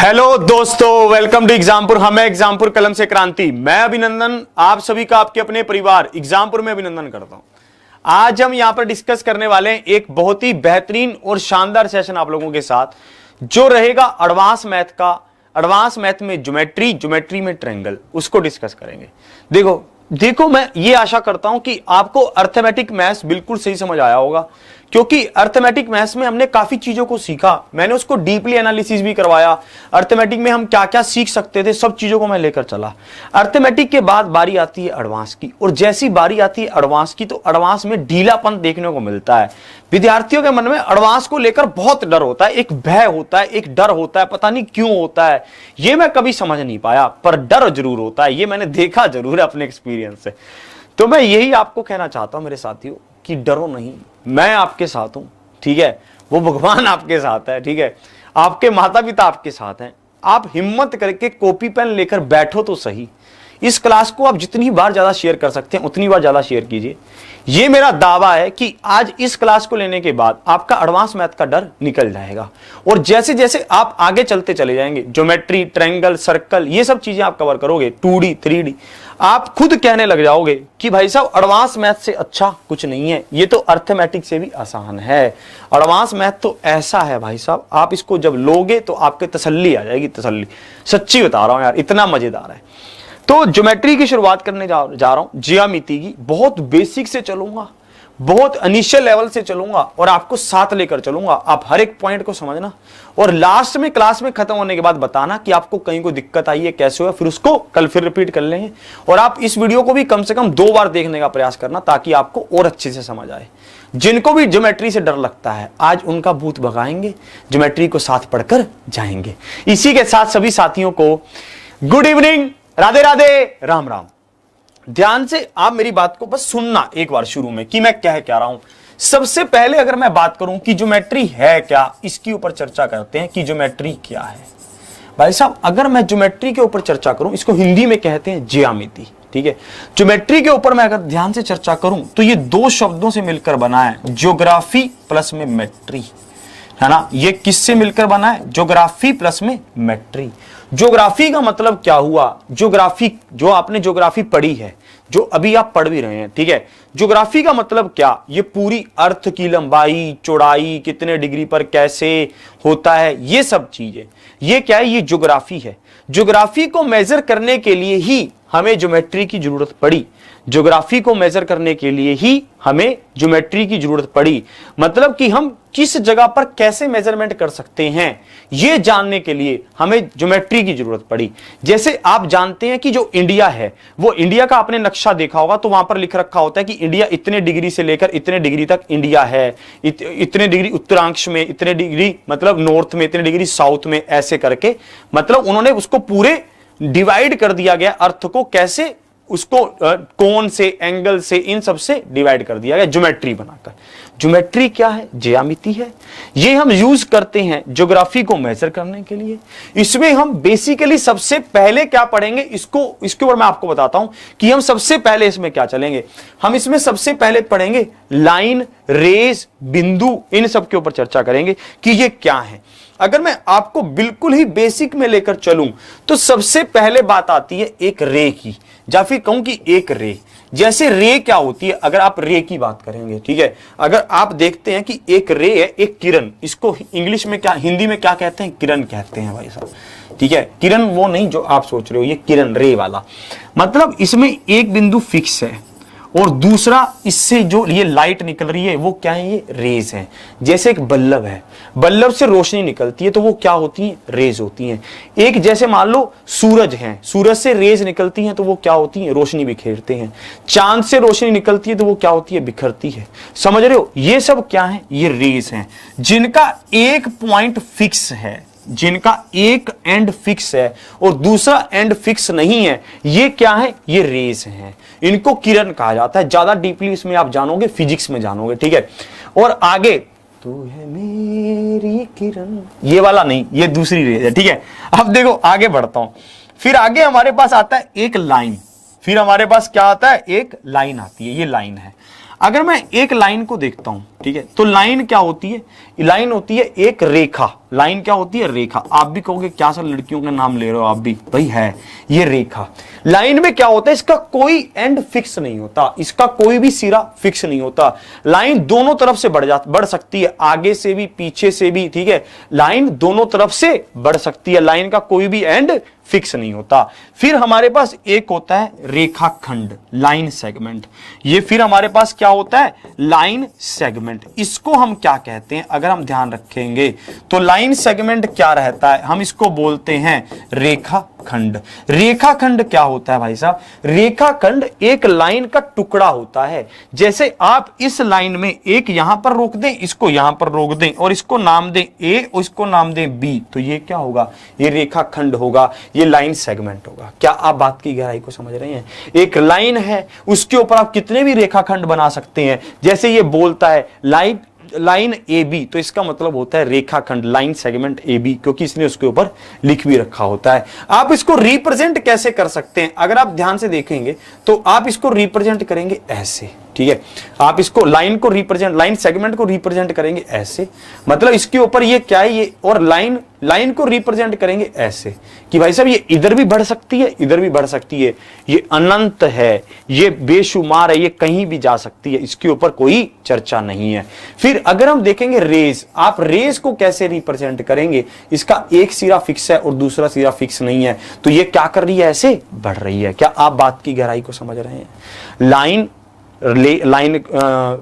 Hello दोस्तों, welcome to Exampur. हम है एग्जामपुर कलम से क्रांति। मैं अभिनंदन आप सभी का आपके अपने परिवार एग्जामपुर में अभिनंदन करता हूं। आज हम यहां पर डिस्कस करने वाले हैं एक बहुत ही बेहतरीन और शानदार सेशन आप लोगों के साथ, जो रहेगा एडवांस मैथ का। एडवांस मैथ में ज्योमेट्री में ट्रायंगल, उसको डिस्कस करेंगे। देखो मैं ये आशा करता हूं कि आपको अर्थमेटिक मैथ्स बिल्कुल सही समझ आया होगा, क्योंकि अर्थमेटिक मैथ्स में हमने काफी चीजों को सीखा। मैंने उसको डीपली एनालिसिस भी करवाया। अर्थमेटिक में हम क्या क्या सीख सकते थे, सब चीजों को मैं लेकर चला। अर्थमेटिक के बाद बारी आती है एडवांस की, और जैसी बारी आती है एडवांस की, तो एडवांस में ढीलापन देखने को मिलता है। विद्यार्थियों के मन में एडवांस को लेकर बहुत डर होता है, एक भय होता है, एक डर होता है, पता नहीं क्यों होता है। ये मैं कभी समझ नहीं पाया, पर डर जरूर होता है। ये मैंने देखा जरूर है अपने एक्सपीरियंस से। तो मैं यही आपको कहना चाहता हूं मेरे साथियों कि डरो नहीं, मैं आपके साथ हूं। ठीक है, वो भगवान आपके साथ है। ठीक है, आपके माता पिता आपके साथ हैं। आप हिम्मत करके कॉपी पेन लेकर बैठो तो सही। इस क्लास को आप जितनी बार ज्यादा शेयर कर सकते हैं उतनी बार ज्यादा शेयर कीजिए। ये मेरा दावा है कि आज इस क्लास को लेने के बाद आपका एडवांस मैथ का डर निकल जाएगा, और जैसे जैसे आप आगे चलते चले जाएंगे, ज्योमेट्री, ट्रायंगल, सर्कल, ये सब चीजें आप कवर करोगे, 2D 3D, आप खुद कहने लग जाओगे कि भाई साहब एडवांस मैथ से अच्छा कुछ नहीं है, ये तो अर्थमेटिक से भी आसान है। एडवांस मैथ तो ऐसा है भाई साहब, आप इसको जब लोगे तो आपके तसल्ली आ जाएगी। तसल्ली, सच्ची बता रहा हूं यार, इतना मजेदार है। तो ज्योमेट्री की शुरुआत करने जा रहा हूं, ज्यामिति की। बहुत बेसिक से चलूंगा, बहुत इनिशियल लेवल से चलूंगा, और आपको साथ लेकर चलूंगा। आप हर एक पॉइंट को समझना, और लास्ट में क्लास में खत्म होने के बाद बताना कि आपको कहीं कोई दिक्कत आई है, कैसे हुआ, फिर उसको कल फिर रिपीट कर लेंगे। और आप इस वीडियो को भी कम से कम 2 बार देखने का प्रयास करना, ताकि आपको और अच्छे से समझ आए। जिनको भी ज्योमेट्री से डर लगता है, आज उनका भूत भगाएंगे, ज्योमेट्री को साथ पढ़कर जाएंगे। इसी के साथ सभी साथियों को गुड इवनिंग, राधे राधे, राम राम। ध्यान से आप मेरी बात को बस सुनना एक बार शुरू में कि मैं कह क्या रहा हूं। सबसे पहले अगर मैं बात करूं कि ज्योमेट्री है क्या, इसके ऊपर चर्चा करते हैं कि ज्योमेट्री क्या है। भाई साहब, अगर मैं ज्योमेट्री के ऊपर चर्चा करूं, इसको हिंदी में कहते हैं ज्यामिति। ठीक है, ज्योमेट्री के ऊपर मैं अगर ध्यान से चर्चा करूं तो ये 2 शब्दों से मिलकर बना है, ज्योग्राफी प्लस में मेट्री, है ना। ये किससे मिलकर बना है? ज्योग्राफी प्लस में मेट्री। ज्योग्राफी का मतलब क्या हुआ? ज्योग्राफी, जो आपने ज्योग्राफी पढ़ी है, जो अभी आप पढ़ भी रहे हैं, ठीक है। ज्योग्राफी का मतलब क्या? ये पूरी अर्थ की लंबाई, चौड़ाई, कितने डिग्री पर कैसे होता है, ये सब चीजें, ये क्या है? ये ज्योग्राफी है। ज्योग्राफी को मेजर करने के लिए ही हमें ज्योमेट्री की जरूरत पड़ी। ज्योग्राफी को मेजर करने के लिए ही हमें ज्योमेट्री की जरूरत पड़ी। मतलब कि हम किस जगह पर कैसे मेजरमेंट कर सकते हैं, यह जानने के लिए हमें ज्योमेट्री की जरूरत पड़ी। जैसे आप जानते हैं कि जो इंडिया है, वो इंडिया का आपने नक्शा देखा होगा, तो वहां पर लिख रखा होता है कि इंडिया इतने डिग्री से लेकर इतने डिग्री तक इंडिया है, इतने डिग्री उत्तरांश में, इतने डिग्री मतलब नॉर्थ में, इतने डिग्री साउथ में, ऐसे करके, मतलब उन्होंने उसको पूरे डिवाइड कर दिया गया। अर्थ को कैसे, उसको कोण से, एंगल से, इन सब से डिवाइड कर दिया गया ज्योमेट्री बनाकर। ज्योमेट्री क्या है? ज्यामिति है। ये हम यूज करते हैं ज्योग्राफी को मेजर करने के लिए। इसमें हम बेसिकली सबसे पहले क्या पढ़ेंगे, इसके ऊपर मैं आपको बताता हूं कि हम सबसे पहले इसमें क्या चलेंगे। हम इसमें सबसे पहले पढ़ेंगे लाइन, रेज, बिंदु, इन सब के ऊपर चर्चा करेंगे कि ये क्या है। अगर मैं आपको बिल्कुल ही बेसिक में लेकर चलूं तो सबसे पहले बात आती है एक रे की, या फिर कहूं कि एक रे। जैसे रे क्या होती है, अगर आप रे की बात करेंगे, ठीक है, अगर आप देखते हैं कि एक रे है, एक किरण, इसको इंग्लिश में क्या, हिंदी में क्या कहते हैं? किरण कहते हैं भाई साहब। ठीक है, किरण वो नहीं जो आप सोच रहे हो, ये किरण, रे वाला। मतलब इसमें एक बिंदु फिक्स है, और दूसरा इससे जो ये लाइट निकल रही है वो क्या है? ये रेज है। जैसे एक बल्ब है, बल्ब से रोशनी निकलती है तो वो क्या होती है? रेज होती हैं। एक जैसे मान लो सूरज है, सूरज से रेज निकलती हैं तो वो क्या होती हैं? रोशनी बिखेरते हैं। चांद से रोशनी निकलती है तो वो क्या होती है? बिखरती है। समझ रहे हो? ये सब क्या है? ये रेज हैं, जिनका एक पॉइंट फिक्स है, जिनका एक एंड फिक्स है और दूसरा एंड फिक्स नहीं है। ये क्या है? ये रेज हैं। इनको किरण कहा जाता है। ज्यादा डीपली इसमें आप जानोगे, फिजिक्स में जानोगे, ठीक है। और आगे, तू है मेरी किरण, ये वाला नहीं, ये दूसरी रेज है, ठीक है। अब देखो आगे बढ़ता हूं। फिर आगे हमारे पास आता है एक लाइन। फिर हमारे पास क्या आता है? एक लाइन आती है, ये लाइन है। अगर मैं एक लाइन को देखता हूं, ठीक है, तो लाइन क्या होती है? लाइन होती है एक रेखा, लाइन क्या होती है? रेखा। आप भी कहोगे क्या सर लड़कियों का नाम ले रहे हो आप भी? भाई है ये रेखा। लाइन में क्या होता है? इसका कोई एंड फिक्स नहीं होता, इसका कोई भी सिरा फिक्स नहीं होता। लाइन दोनों तरफ से बढ़ सकती है, आगे से भी पीछे से भी, ठीक है। लाइन दोनों तरफ से बढ़ सकती है, लाइन का कोई भी एंड फिक्स नहीं होता। फिर हमारे पास एक होता है रेखाखंड, लाइन सेगमेंट। ये फिर हमारे पास क्या होता है? Line segment. इसको हम क्या कहते हैं अगर हम ध्यान रखेंगे तो लाइन सेगमेंट क्या रहता है? हम इसको बोलते हैं रेखाखंड। रेखाखंड क्या होता है भाई साहब? रेखाखंड एक लाइन का टुकड़ा होता है। जैसे आप इस लाइन में एक यहां पर रोक दें, इसको यहां पर रोक दें और इसको नाम दें ए और इसको नाम दें बी, तो ये क्या होगा? ये रेखाखंड होगा, ये लाइन सेगमेंट होगा। क्या आप बात की गहराई को समझ रहे हैं? एक लाइन है, उसके ऊपर आप कितने भी रेखाखंड बना सकते हैं। जैसे ये बोलता है लाइन ए बी, तो इसका मतलब होता है रेखाखंड, लाइन सेगमेंट ए बी, क्योंकि इसने उसके ऊपर लिख भी रखा होता है। आप इसको रिप्रेजेंट कैसे कर सकते हैं? अगर आप ध्यान से देखेंगे तो आप इसको रिप्रेजेंट करेंगे ऐसे, ठीक है। आप इसको लाइन सेगमेंट को रिप्रेजेंट करेंगे ऐसे, मतलब इसके ऊपर ये क्या है, ये, और लाइन को रिप्रेजेंट करेंगे ऐसे कि भाई साहब ये इधर भी बढ़ सकती है, इधर भी बढ़ सकती है, ये अनंत है, ये बेशुमार है, ये कहीं भी जा सकती है, इसके ऊपर कोई चर्चा नहीं है। फिर अगर हम देखेंगे रेज, आप रेज को कैसे रिप्रेजेंट करेंगे? इसका एक सिरा फिक्स है और दूसरा सिरा फिक्स नहीं है, तो ये क्या कर रही है? ऐसे बढ़ रही है। क्या आप बात की गहराई को समझ रहे हैं?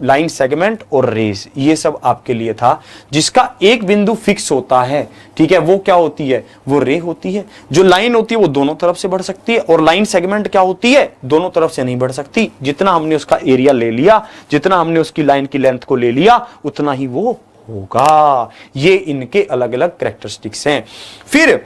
लाइन सेगमेंट और रेज, ये सब आपके लिए था। जिसका एक बिंदु फिक्स होता है, ठीक है, वो क्या होती है? वो रे होती है। जो लाइन होती है वो दोनों तरफ से बढ़ सकती है, और लाइन सेगमेंट क्या होती है? दोनों तरफ से नहीं बढ़ सकती। जितना हमने उसका एरिया ले लिया, जितना हमने उसकी लाइन की लेंथ को ले लिया, उतना ही वो होगा। ये इनके अलग अलग कैरेक्टरिस्टिक्स हैं। फिर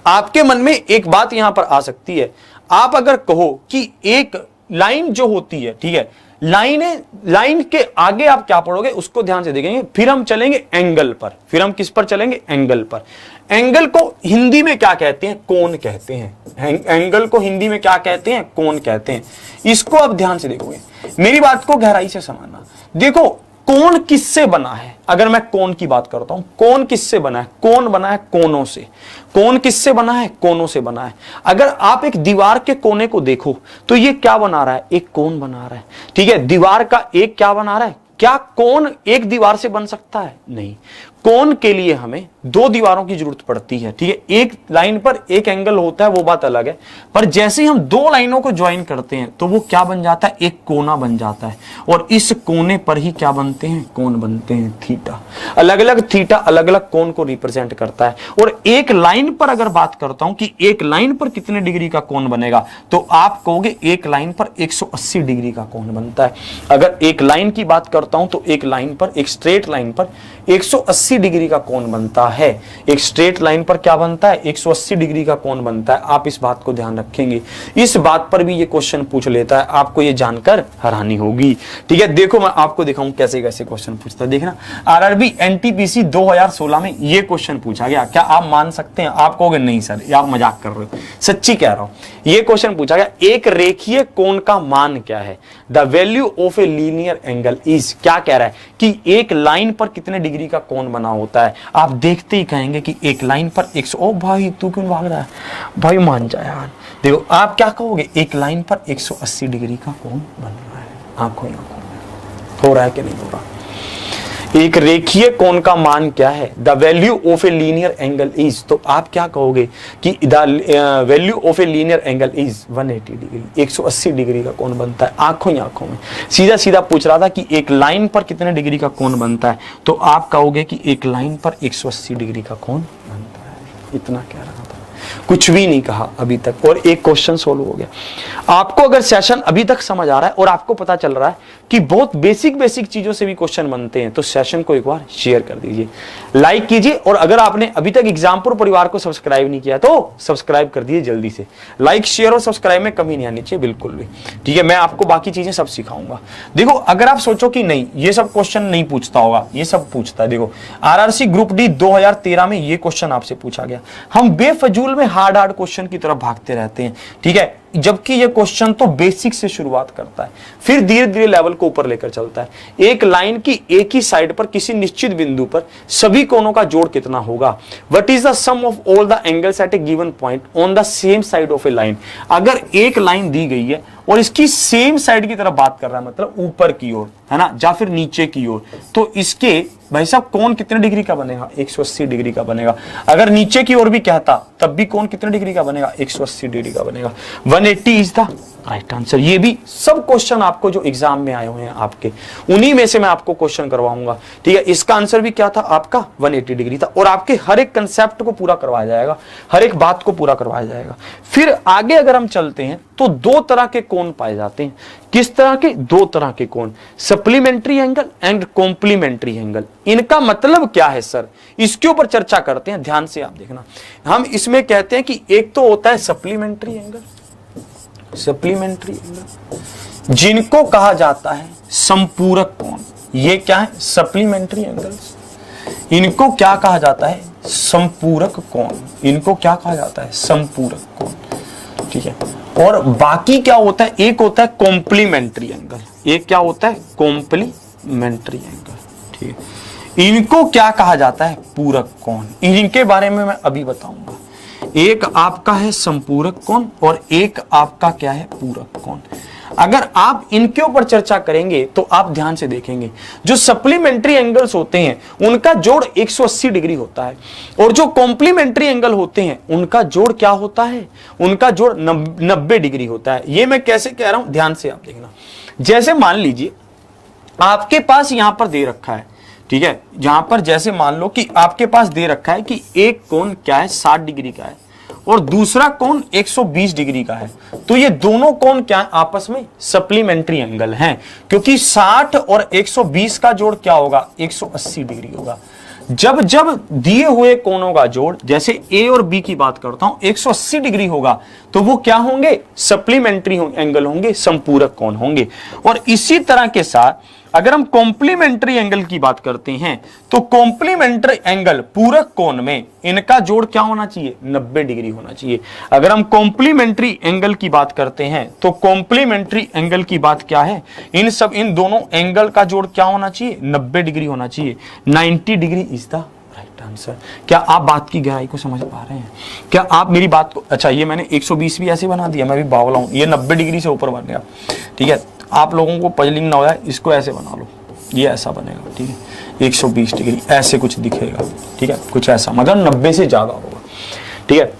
आपके मन में एक बात यहां पर आ सकती है, आप अगर कहो कि एक लाइन जो होती है, ठीक है, लाइन के आगे आप क्या पढ़ोगे उसको ध्यान से देखेंगे। फिर हम चलेंगे एंगल पर। फिर हम किस पर चलेंगे? एंगल पर। एंगल को हिंदी में क्या कहते हैं? कोण कहते हैं। एंगल को हिंदी में क्या कहते हैं? कोण कहते हैं। इसको आप ध्यान से देखोगे, मेरी बात को गहराई से समझना। देखो कोण किससे बना है? अगर मैं कोण की बात करता हूं, कोण किससे बना है? कोण बना है कोनों से। कोण किससे बना है? कोनों से बना है। अगर आप एक दीवार के कोने को देखो तो ये क्या बना रहा है? एक कोण बना रहा है, ठीक है। दीवार का एक क्या बना रहा है? क्या कोण एक दीवार से बन सकता है? नहीं। कोण के लिए हमें दो दीवारों की जरूरत पड़ती है, ठीक है। एक लाइन पर एक एंगल होता है, वो बात अलग है, पर जैसे ही हम दो लाइनों को ज्वाइन करते हैं तो वो क्या बन जाता है? एक कोना बन जाता है, और इस कोने पर ही क्या बनते हैं? कोण बनते हैं। थीटा, अलग अलग थीटा अलग अलग कोण को रिप्रेजेंट करता है। और एक लाइन पर अगर बात करता हूं कि एक लाइन पर कितने डिग्री का कोण बनेगा, तो आप कहोगे एक लाइन पर 180 डिग्री का कोण बनता है। अगर एक लाइन की बात करता हूं तो एक लाइन पर, एक स्ट्रेट लाइन पर 180 डिग्री का कोण बनता है। एक स्ट्रेट लाइन पर क्या बनता है? 180 डिग्री का कोण बनता है। आप इस बात को ध्यान रखेंगे, इस बात पर भी ये क्वेश्चन पूछ लेता है, आपको ये जानकर हैरानी होगी, ठीक है। देखो मैं आपको दिखाऊं कैसे कैसे क्वेश्चन पूछता है। देखना, आरआरबी एनटीपीसी 2016 में ये क्वेश्चन पूछा गया। क्या आप मान सकते हैं? आप कहोगे नहीं सर, ये आप मजाक कर रहे हो। सच्ची कह रहा हूं, ये क्वेश्चन पूछा गया, एक रेखीय कोण का मान क्या है? The value of a linear angle is. क्या कह रहा है कि एक लाइन पर कितने डिग्री का कोण बना होता है? आप देखते ही कहेंगे कि एक लाइन पर 100। ओ भाई तू क्यों भाग रहा है भाई, मान जा यार। देखो आप क्या कहोगे? एक लाइन पर 180 डिग्री का कोण बन रहा है। आंखों हो रहा है कि नहीं हो रहा? एक रेखीय कोण का मान क्या है? The value of a linear angle is. तो आप क्या कहोगे कि the value of a linear angle is 180 degree, 180 degree का कोण बनता है। आंखों ही आंखों में सीधा सीधा पूछ रहा था कि एक लाइन पर कितने डिग्री का कोण बनता है, तो आप कहोगे कि एक लाइन पर 180 डिग्री का कोण बनता है। इतना कह रहा था, कुछ भी नहीं कहा अभी तक, और एक क्वेश्चन सोल्व हो गया। आपको अगर सेशन अभी तक समझ आ रहा है और आपको पता चल रहा है कि बहुत बेसिक चीजों से भी क्वेश्चन बनते हैं, तो सेशन को एक बार शेयर कर दीजिए, लाइक कीजिए, और अगर आपने अभी तक एग्जामपुर परिवार को सब्सक्राइब नहीं किया तो सब्सक्राइब कर दीजिए जल्दी से। लाइक शेयर और सब्सक्राइब में कमी नहीं आनी चाहिए बिल्कुल भी, ठीक है। मैं आपको बाकी चीजें सब सिखाऊंगा। देखो अगर आप सोचो कि नहीं ये सब क्वेश्चन नहीं पूछता होगा, ये सब पूछता है। देखो आरआरसी ग्रुप डी 2013 में ये क्वेश्चन आपसे पूछा गया। हम बेफजूल में हार्ड क्वेश्चन की तरफ भागते रहते हैं, ठीक है। जबकि ये क्वेश्चन तो बेसिक से शुरुआत करता है, फिर धीरे धीरे लेवल को ऊपर लेकर चलता है। एक लाइन की एक ही साइड पर किसी निश्चित बिंदु पर सभी कोणों का जोड़ कितना होगा? What is the sum of all the angles at a given point on the same side of a line. अगर एक लाइन दी गई है और इसकी सेम साइड की तरफ बात कर रहा है, मतलब ऊपर की ओर, है ना, या फिर नीचे की ओर, तो इसके भाई साहब कोण कितने डिग्री का बनेगा? 180 डिग्री का बनेगा। अगर नीचे की ओर भी कहता तब भी कोण कितने डिग्री का बनेगा? 180 डिग्री का बनेगा। 180 इज द राइट आंसर। ये भी सब क्वेश्चन आपको जो एग्जाम में आए हुए हैं आपके, उन्हीं में से मैं आपको क्वेश्चन करवाऊंगा, ठीक है। इसका आंसर भी क्या था आपका? 180 डिग्री था। और आपके हर एक कंसेप्ट को पूरा करवाया जाएगा, हर एक बात को पूरा करवाया जाएगा। फिर आगे अगर हम चलते हैं तो दो तरह के कोण पाए जाते हैं। किस तरह के? दो तरह के कोण, supplementary angle and complementary angle. इनका मतलब क्या है सर? इसके ऊपर चर्चा करते हैं, ध्यान से आप देखना। हम इसमें कहते हैं कि एक तो होता है सप्लीमेंट्री एंगल, सप्लीमेंट्री एंगल जिनको कहा जाता है संपूरक कोण। ये क्या है? Supplementary angles. इनको क्या कहा जाता है? संपूरक कोण। इनको क्या कहा जाता है? संपूरक कोण, ठीक है। और बाकी क्या होता है? एक होता है कॉम्प्लीमेंट्री एंगल। एक क्या होता है? कॉम्प्लीमेंट्री एंगल, ठीक है। इनको क्या कहा जाता है? पूरक कोण। इनके बारे में मैं अभी बताऊंगा। एक आपका है संपूरक कोण और एक आपका क्या है? पूरक कोण। अगर आप इनके ऊपर चर्चा करेंगे तो आप ध्यान से देखेंगे, जो सप्लीमेंट्री एंगल्स होते हैं उनका जोड़ 180 डिग्री होता है, और जो कॉम्प्लीमेंट्री एंगल होते हैं उनका जोड़ क्या होता है? उनका जोड़ 90 डिग्री होता है। ये मैं कैसे कह रहा हूं, ध्यान से आप देखना। जैसे मान लीजिए आपके पास यहां पर दे रखा है, ठीक है, जहां पर जैसे मान लो कि आपके पास दे रखा है कि एक कोण क्या है? 60 डिग्री का है और दूसरा कोण 120 डिग्री का है। तो ये दोनों कोण क्या है? आपस में सप्लीमेंट्री एंगल हैं, क्योंकि 60 और 120 का जोड़ क्या होगा? 180 डिग्री होगा। जब जब दिए हुए कोणों का जोड़, जैसे ए और बी की बात करता हूं, 180 डिग्री होगा तो वो क्या होंगे? सप्लीमेंट्री एंगल होंगे, संपूरक कोण होंगे। और इसी तरह के साथ अगर हम कॉम्प्लीमेंट्री एंगल की बात करते हैं तो कॉम्प्लीमेंट्री एंगल पूरक कोण में इनका जोड़ क्या होना चाहिए? 90 डिग्री होना चाहिए। अगर हम कॉम्प्लीमेंट्री एंगल की बात करते हैं तो कॉम्प्लीमेंट्री एंगल की बात क्या है? इन दोनों एंगल का जोड़ क्या होना चाहिए? 90 डिग्री होना चाहिए। 90 degree is the right answer. क्या आप बात की गहराई को समझ पा रहे हैं? क्या आप मेरी बात को, अच्छा ये मैंने 120 भी ऐसे बना दिया, मैं भी बावला हूं, ये 90 डिग्री से ऊपर बन गया, ठीक है। आप लोगों को पजलिंग ना हो जाए, इसको ऐसे बना लो, ये ऐसा बनेगा, ठीक है। 120 डिग्री ऐसे कुछ दिखेगा, ठीक है, कुछ ऐसा, मतलब 90 से ज्यादा होगा, ठीक है।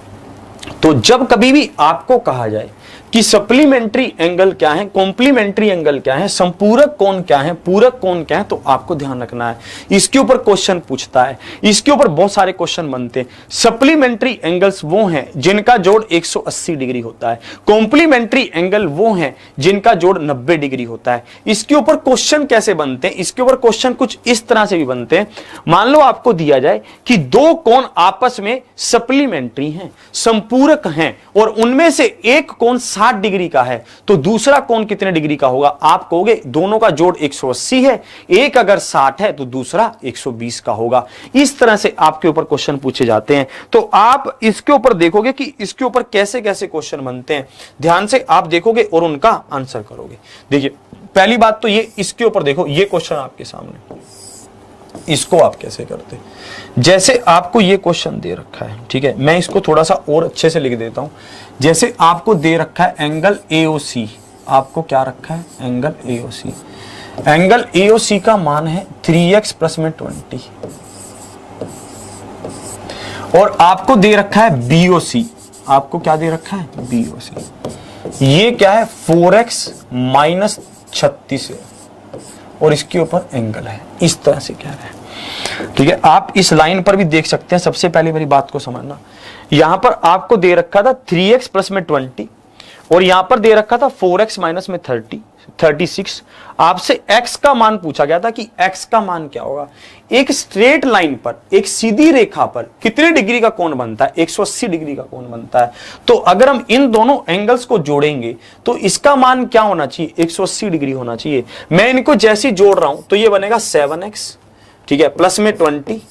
तो जब कभी भी आपको कहा जाए कि सप्लीमेंट्री एंगल क्या है, कॉम्प्लीमेंट्री एंगल क्या है, संपूरक कोण क्या है, पूरक कोण क्या है, तो आपको ध्यान रखना है। इसके ऊपर क्वेश्चन पूछता है, इसके ऊपर बहुत सारे क्वेश्चन बनते हैं। सप्लीमेंट्री एंगल्स वो हैं जिनका जोड़ 180 डिग्री होता है, कॉम्प्लीमेंट्री एंगल वो हैं जिनका जोड़ 90 डिग्री होता है। इसके ऊपर क्वेश्चन कैसे बनते हैं? इसके ऊपर क्वेश्चन कुछ इस तरह से भी बनते हैं। मान लो आपको दिया जाए कि दो कोण आपस में सप्लीमेंट्री हैं, संपूरक हैं, और उनमें से एक कोण 60 डिग्री का है, तो दूसरा कोण कितने डिग्री का होगा? आप कहोगे दोनों का जोड़ 180 है, एक अगर 60 है तो दूसरा 120 का होगा। इस तरह से आपके ऊपर क्वेश्चन पूछे जाते हैं। तो आप इसके ऊपर देखोगे कि इसके ऊपर कैसे कैसे क्वेश्चन बनते हैं, ध्यान से आप देखोगे और उनका आंसर करोगे। देखिए पहली बात तो ये, इसके ऊपर देखो, ये क्वेश्चन आपके सामने, इसको आप कैसे करते? जैसे आपको ये क्वेश्चन दे रखा है, ठीक है, मैं इसको थोड़ा सा और अच्छे से लिख देता हूं। जैसे आपको दे रखा है एंगल AOC, आपको क्या रखा है? Angle AOC। एंगल AOC का मान है 3x प्लस में 20, और आपको दे रखा है BOC। आपको क्या दे रखा है? BOC। ये क्या है? 4x माइनस 36 है, और इसके ऊपर एंगल है। इस तरह से कह रहे हैं, ठीक है। आप इस लाइन पर भी देख सकते हैं। सबसे पहले मेरी बात को समझना, यहां पर आपको दे रखा था 3x प्लस में 20, और यहां पर दे रखा था 4x माइनस में 36। आपसे x का मान पूछा गया था कि x का मान क्या होगा। एक स्ट्रेट लाइन पर, एक सीधी रेखा पर कितने डिग्री का कोण बनता है? 180 डिग्री का कोण बनता है। तो अगर हम इन दोनों एंगल्स को जोड़ेंगे तो इसका मान क्या होना चाहिए? 180 डिग्री होना चाहिए। मैं इनको जैसे जोड़ रहा हूं तो ये बनेगा 7x, ठीक है, प्लस में 20,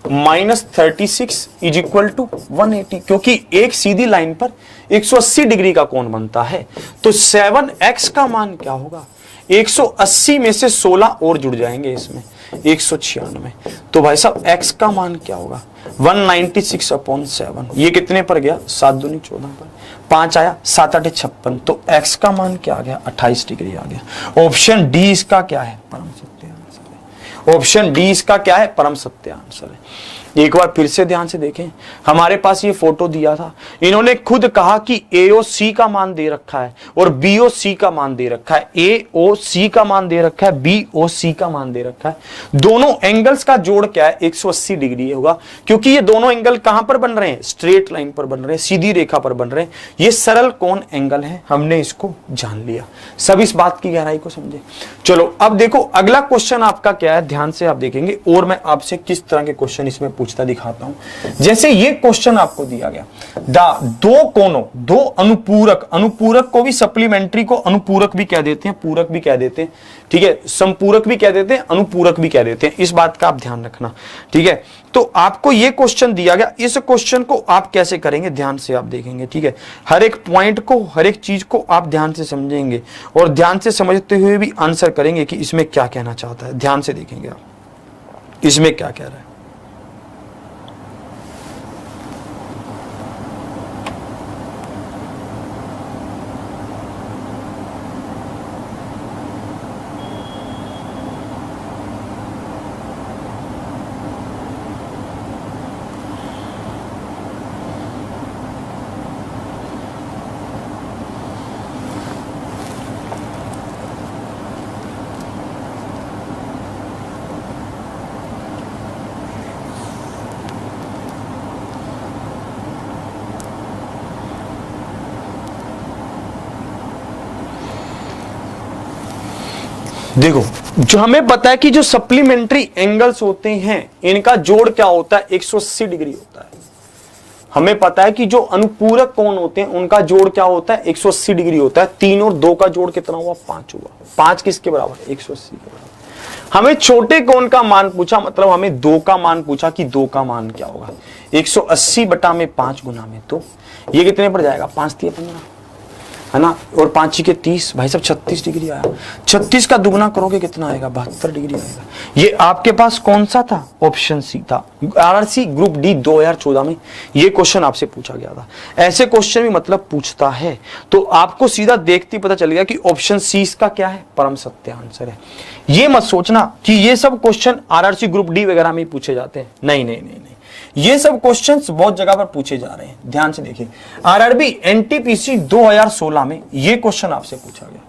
-36 इज इक्वल टू 180, क्योंकि एक सीधी लाइन पर 180 डिग्री का कोण बनता है। तो 7x का मान क्या होगा? 180 में से 16 और जुड़ जाएंगे इसमें, 196। तो भाई साहब x का मान क्या होगा? 196/7। ये कितने पर गया? 7 दूनी 14 पर, 5 आया, 7 8 56। तो x का मान क्या आ गया? 28 डिग्री आ गया। ऑप्शन डी इसका क्या है? परम सत्य आंसर है। ऑप्शन डी इसका क्या है? परम सत्य आंसर है। एक बार फिर से ध्यान से देखें, हमारे पास ये फोटो दिया था, इन्होंने खुद कहा कि AOC का मान दे रखा है और BOC का मान दे रखा है। AOC का मान दे रखा है, BOC का मान दे रखा है। दोनों एंगल्स का जोड़ क्या है? 180 डिग्री होगा, क्योंकि ये दोनों एंगल कहां पर बन रहे हैं? स्ट्रेट लाइन पर बन रहे हैं, सीधी रेखा पर बन रहे हैं। ये सरल कोण एंगल है, हमने इसको जान लिया। सब इस बात की गहराई को समझे। चलो अब देखो अगला क्वेश्चन आपका क्या है, ध्यान से आप देखेंगे और मैं आपसे किस तरह के क्वेश्चन इसमें पूछता दिखाता हूं। जैसे ये क्वेश्चन आपको दिया गया, दो कोनों, दो अनुपूरक, अनुपूरक को भी सप्लीमेंट्री को अनुपूरक भी कह देते हैं, पूरक भी कह देते हैं, ठीक है, संपूरक भी कह देते हैं, अनुपूरक भी कह देते हैं। इस बात का आप ध्यान रखना, ठीक है। तो आपको ये क्वेश्चन दिया गया, इस क्वेश्चन को आप कैसे करेंगे ध्यान से आप देखेंगे, ठीक है। हर एक पॉइंट को, हर एक चीज को आप ध्यान से समझेंगे और ध्यान से समझते हुए भी आंसर करेंगे कि इसमें क्या कहना चाहता है। ध्यान से देखेंगे आप इसमें क्या कह रहा है। देखो, जो हमें पता है कि जो सप्लीमेंट्री एंगल्स होते हैं इनका जोड़ क्या होता है? 180 डिग्री होता है। हमें पता है कि जो अनुपूरक कोण होते हैं उनका जोड़ क्या होता है? 180 डिग्री होता है। 3 और 2 का जोड़ कितना हुआ? 5 हुआ। 5 किसके बराबर? 180 के बराबर। हमें छोटे कोण का मान पूछा, मतलब हमें 2 का मान पूछा कि 2 का मान क्या होगा? 180 बटा में 5 गुना में, तो ये कितने पर जाएगा? 5 3 15, है ना, और 5 के 30, भाई साहब 36 डिग्री आया। 36 का दुगना करोगे कितना आएगा? 72 डिग्री आएगा। ये आपके पास कौन सा था? ऑप्शन सी था। RRC ग्रुप डी 2014 में ये क्वेश्चन आपसे पूछा गया था। ऐसे क्वेश्चन भी मतलब पूछता है तो आपको सीधा देखते ही पता चल गया कि ऑप्शन सी इसका क्या है? परम सत्य आंसर है। ये मत सोचना कि ये सब क्वेश्चन RRC ग्रुप डी वगैरह में पूछे जाते हैं, नहीं नहीं नहीं नहीं, ये सब क्वेश्चंस बहुत जगह पर पूछे जा रहे हैं। ध्यान से देखिए, RRB NTPC 2016 में ये क्वेश्चन आपसे पूछा गया,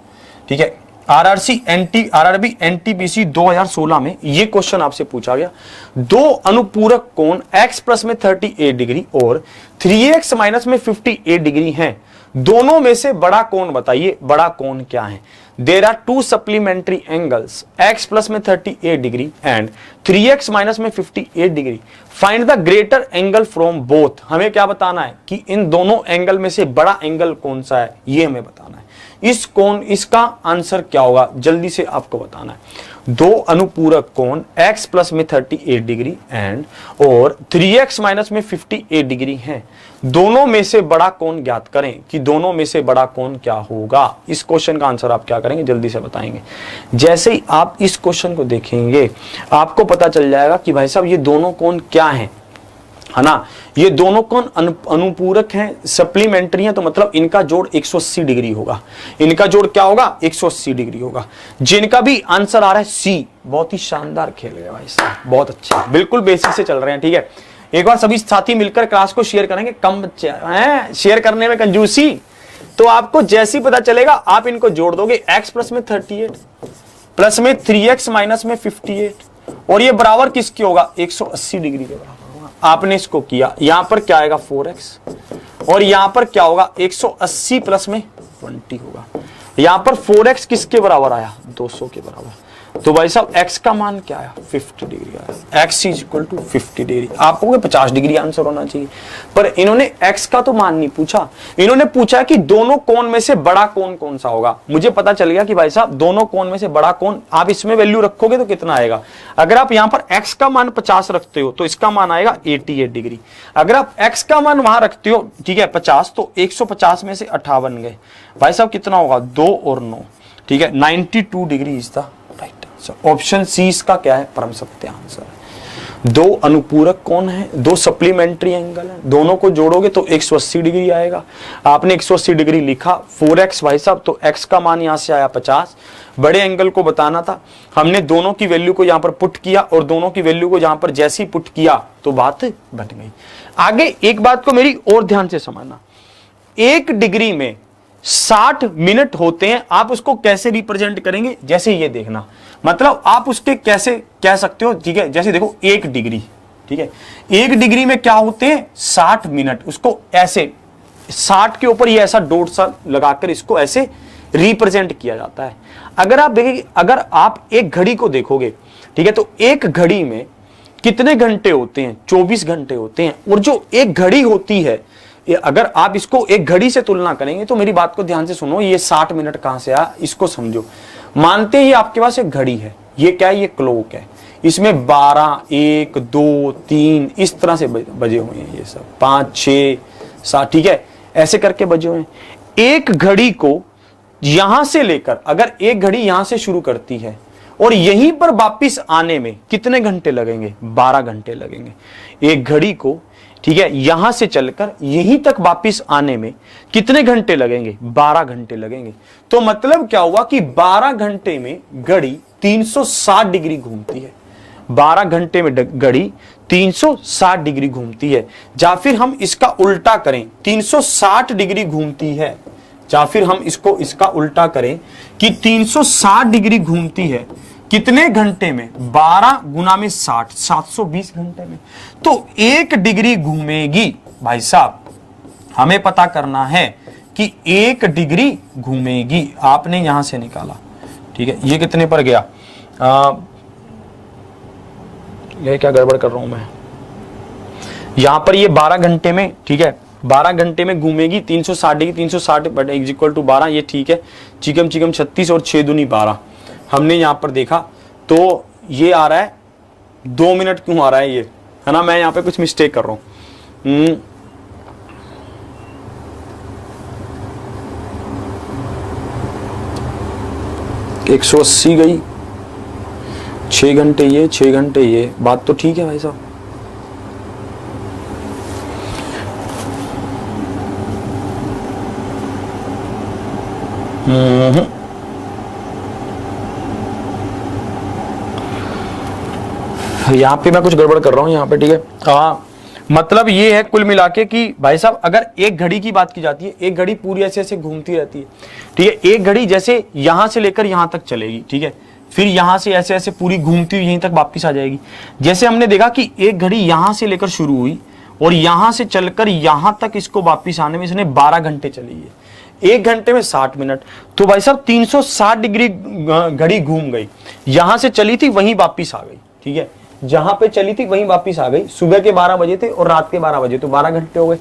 ठीक है। RRB NTPC 2016 में ये क्वेश्चन आपसे पूछा गया। दो अनुपूरक कोण x प्लस में 38 डिग्री और 3x माइनस में 58 डिग्री हैं, दोनों में से बड़ा कोण बताइए। बड़ा कोण क्या है? There are two supplementary angles, x plus में 38 डिग्री and 3x माइनस में 58 degree. Find the greater angle from both. हमें क्या बताना है कि इन दोनों एंगल में से बड़ा एंगल कौन सा है, ये हमें बताना है। इस कोण, इसका आंसर क्या होगा जल्दी से आपको बताना है। दो अनुपूरक कोण x प्लस में 38 डिग्री एंड और 3x माइनस में 58 डिग्री हैं, दोनों में से बड़ा कोण ज्ञात करें कि दोनों में से बड़ा कोण क्या होगा। इस क्वेश्चन का आंसर आप क्या करेंगे जल्दी से बताएंगे। जैसे ही आप इस क्वेश्चन को देखेंगे आपको पता चल जाएगा कि भाई साहब ये दोनों कोण क्या हैं, है ना। ये दोनों कोण अनुपूरक हैं, सप्लीमेंट्री हैं, तो मतलब इनका जोड़ 180 डिग्री होगा। इनका जोड़ क्या होगा? 180 डिग्री होगा। जिनका भी आंसर आ रहा है सी, बहुत ही शानदार खेल रहे हैं भाई साहब, बहुत अच्छा, बिल्कुल बेसिक से चल रहे हैं, ठीक है। एक बार सभी साथी मिलकर क्लास को शेयर करेंगे, कम बच्चे हैं शेयर करने में कंजूसी, तो आपको जैसे ही पता चलेगा आप इनको जोड़ दोगे। x प्लस में 38 प्लस में 3x माइनस में 58 और ये बराबर किसके होगा? 180 डिग्री के बराबर होगा। आपने इसको किया, यहां पर क्या आएगा? 4x और यहां पर क्या होगा? 180 प्लस में 20 होगा। यहां पर 4x किसके बराबर आया? 200 के बराबर। तो भाई साहब x का मान क्या आया, 50 डिग्री आया। x is equal to 50 degree. आप कहोगे 50 डिग्री आंसर होना चाहिए, पर इन्होंने x का तो मान नहीं पूछा, इन्होंने पूछा कि दोनों कोण में से बड़ा कोण कौन सा होगा। मुझे पता चल गया कि भाई साहब दोनों कोण में से बड़ा कोण, आप इसमें वैल्यू रखोगे तो कितना आएगा। अगर आप यहां पर x का मान 50 रखते हो तो इसका मान आएगा 88 डिग्री। अगर आप x का मान वहां रखते हो, ठीक है, 50, तो 150 में से 58 गए भाई साहब, कितना होगा, 2 और 9, ठीक है, 92 degree is the right answer. Option C इसका क्या है, परम सत्य आंसर है। दो अनुपूरक कोण है, दो सप्लीमेंट्री एंगल है, दोनों को जोड़ोगे तो 180 डिग्री आएगा। आपने 180 डिग्री लिखा, 4x भाई साहब, तो x का मान यहां से आया 50। बड़े एंगल को बताना था, हमने दोनों की वैल्यू को यहां पर पुट किया और दोनों की वैल्यू को यहां पर जैसे ही पुट किया तो बात बन गई। आगे एक बात को मेरी और ध्यान से समझना, 1 डिग्री में 60 मिनट होते हैं। आप उसको कैसे रिप्रेजेंट करेंगे, जैसे ये देखना, मतलब आप उसके कैसे कह सकते हो, ठीक है, जैसे देखो 1 डिग्री, ठीक है, 1 डिग्री में क्या होते हैं, 60 मिनट। उसको ऐसे 60 के ऊपर ये ऐसा डॉट सा लगाकर इसको ऐसे रिप्रेजेंट किया जाता है। अगर आप देखेंगे, अगर आप एक घड़ी को देखोगे, ठीक है, तो एक घड़ी में कितने घंटे होते हैं, 24 घंटे होते हैं। और जो एक घड़ी होती है, अगर आप इसको एक घड़ी से तुलना करेंगे तो मेरी बात को ध्यान से सुनो, ये 60 मिनट कहां से आया इसको समझो। मानते ही आपके पास एक घड़ी है, ये क्या है, ये क्लॉक है, इसमें 12, 1, 2, 3 इस तरह से बजे हुए हैं, ये सब 5, 6, 7, ठीक है, ऐसे करके बजे हुए हैं। एक घड़ी को यहां से लेकर, अगर एक घड़ी यहां से शुरू करती है और यहीं पर वापिस आने में कितने घंटे लगेंगे, 12 घंटे लगेंगे। एक घड़ी को, ठीक है, यहां से चलकर यहीं तक वापिस आने में कितने घंटे लगेंगे, 12 घंटे लगेंगे। तो मतलब क्या हुआ कि 12 घंटे में घड़ी 360 डिग्री घूमती है। 12 घंटे में घड़ी 360 डिग्री घूमती है। या फिर हम इसका उल्टा करें, 360 डिग्री घूमती है, या फिर हम इसका उल्टा करें कि 360 डिग्री घूमती है कितने घंटे में, 12 गुना में 60, 720 घंटे में। तो 1 डिग्री घूमेगी भाई साहब, हमें पता करना है कि 1 डिग्री घूमेगी। आपने यहां से निकाला, ठीक है, ये कितने पर गया, ये क्या गड़बड़ कर रहा हूं मैं, यहां पर ये 12 घंटे में, ठीक है, 12 घंटे में घूमेगी 360 degree, 360 but is equal to 12, ये ठीक है, चिकम चिकम 36 और 6 दूनी 12। हमने यहां पर देखा तो ये आ रहा है 2 मिनट क्यों आ रहा है, ये है ना, मैं यहां पे कुछ मिस्टेक कर रहा हूं। 180 गई, 6 घंटे ये, 6 घंटे ये, बात तो ठीक है भाई साहब। यहां पे मैं कुछ गड़बड़ कर रहा हूं, यहां पे, ठीक है, हाँ, मतलब ये है कुल मिला के कि भाई साहब अगर एक घड़ी की बात की जाती है, एक घड़ी पूरी ऐसे ऐसे घूमती रहती है, ठीक है, एक घड़ी जैसे यहां से लेकर यहां तक चलेगी, ठीक है, फिर यहां से ऐसे ऐसे पूरी घूमती हुई यहीं तक वापस आ जाएगी। जैसे हमने देखा कि एक घड़ी यहां से लेकर शुरू हुई और यहां से चलकर यहां तक इसको वापस आने में इसने 12 घंटे चली है, 1 घंटे में 60 मिनट। तो भाई साहब 360 डिग्री घड़ी घूम गई, यहां से चली थी वहीं वापस आ गई, ठीक है, जहां पे चली थी वहीं वापस आ गई। सुबह के 12 बजे थे और रात के 12 बजे, तो 12 घंटे हो गए।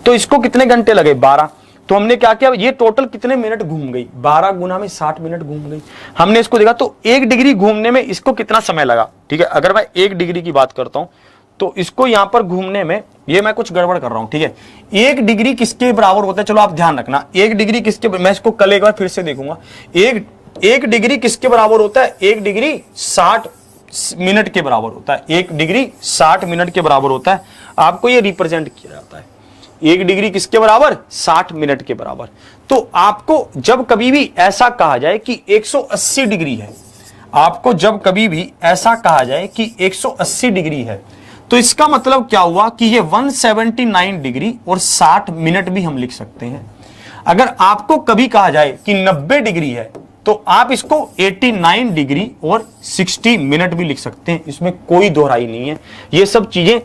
तो इसको कितने घंटे लगे, 12। तो हमने क्या किया, ये टोटल कितने मिनट घूम गई, 12 गुना में 60 मिनट घूम गई। हमने इसको देखा तो 1 डिग्री घूमने में इसको कितना समय लगा, ठीक है, अगर मैं 1 डिग्री की बात करता हूं तो इसको यहां पर घूमने में, ये मैं कुछ गड़बड़ कर रहा हूं, ठीक है, 1 डिग्री किसके बराबर होता है, चलो आप ध्यान रखना, 1 डिग्री किसके, मैं इसको कल एक बार फिर से देखूंगा, 1 डिग्री किसके बराबर होता है, 1 डिग्री 60 मिनट के बराबर होता है, 1 डिग्री 60 मिनट के बराबर होता है। आपको ये रिप्रेजेंट किया जाता है, 1 डिग्री किसके बराबर, 60 मिनट के बराबर। तो आपको जब कभी भी ऐसा कहा जाए कि 180 डिग्री है, आपको जब कभी भी ऐसा कहा जाए कि 180 डिग्री है, तो इसका मतलब क्या हुआ कि ये 179 डिग्री और 60 मिनट भी हम लिख सकते हैं। अगर आपको कभी कहा जाए कि 90 डिग्री है तो आप इसको 89 डिग्री और 60 मिनट भी लिख सकते हैं, इसमें कोई दोहराई नहीं है। ये सब चीजें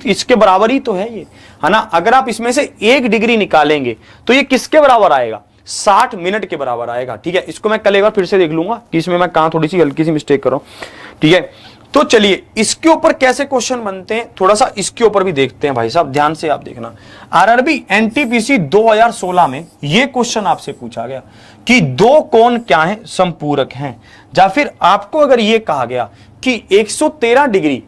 इसके बराबर ही तो है ये, है ना। अगर आप इसमें से 1 डिग्री निकालेंगे तो ये किसके बराबर आएगा, 60 मिनट के बराबर आएगा। ठीक है, इसको मैं कल एक बार फिर से देख लूंगा कि इसमें मैं कहां थोड़ी सी हल्की सी मिस्टेक कर रहा हूं। ठीक है, तो चलिए इसके ऊपर कैसे क्वेश्चन बनते हैं थोड़ा सा इसके ऊपर भी देखते हैं भाई साहब, ध्यान से आप देखना। आरआरबी एनटीपीसी 2016 में यह क्वेश्चन आपसे पूछा गया कि दो कोण क्या हैं, संपूरक हैं। या फिर आपको अगर यह कहा गया कि 113 डिग्री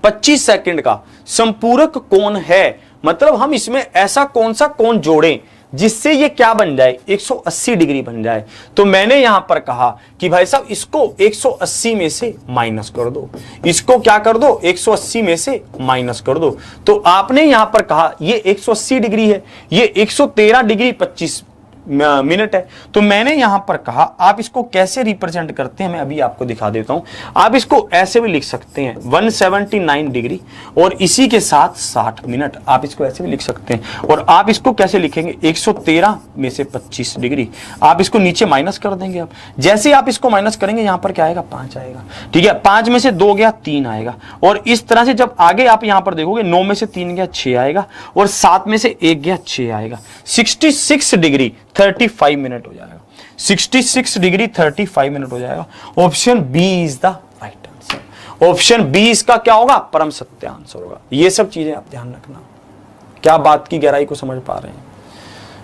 25 सेकंड का संपूरक कोण है, मतलब हम इसमें ऐसा कौन सा कोण जोड़ें जिससे ये क्या बन जाए, 180 डिग्री बन जाए। तो मैंने यहां पर कहा कि भाई साहब इसको 180 में से माइनस कर दो, इसको क्या कर दो, 180 में से माइनस कर दो। तो आपने यहां पर कहा ये 180 डिग्री है, ये 113 डिग्री 25 मिनट है। तो मैंने यहां पर कहा आप इसको कैसे रिप्रेजेंट करते हैं, मैं अभी आपको दिखा देता हूं। आप इसको ऐसे भी लिख सकते हैं 179 डिग्री और इसी के साथ 60 मिनट, आप इसको ऐसे भी लिख सकते हैं। और आप इसको कैसे लिखेंगे, 113 में से 25 डिग्री, आप इसको नीचे माइनस कर देंगे। आप जैसे आप इसको माइनस करेंगे यहां पर क्या आएगा, 5 आएगा। ठीक है, 5 में से 2 गया 3 आएगा। और इस तरह से जब आगे आप यहां पर देखोगे 9 में से 3 गया 6 आएगा और 7 में से 1 गया 6 आएगा। 66 डिग्री 35 मिनट हो जाएगा। 66 डिग्री 35 मिनट हो जाएगा। Option B is the right answer. Option B इसका क्या होगा, परम सत्य आंसर होगा। ये सब चीजें आप ध्यान रखना। क्या बात की गहराई को समझ पा रहे हैं?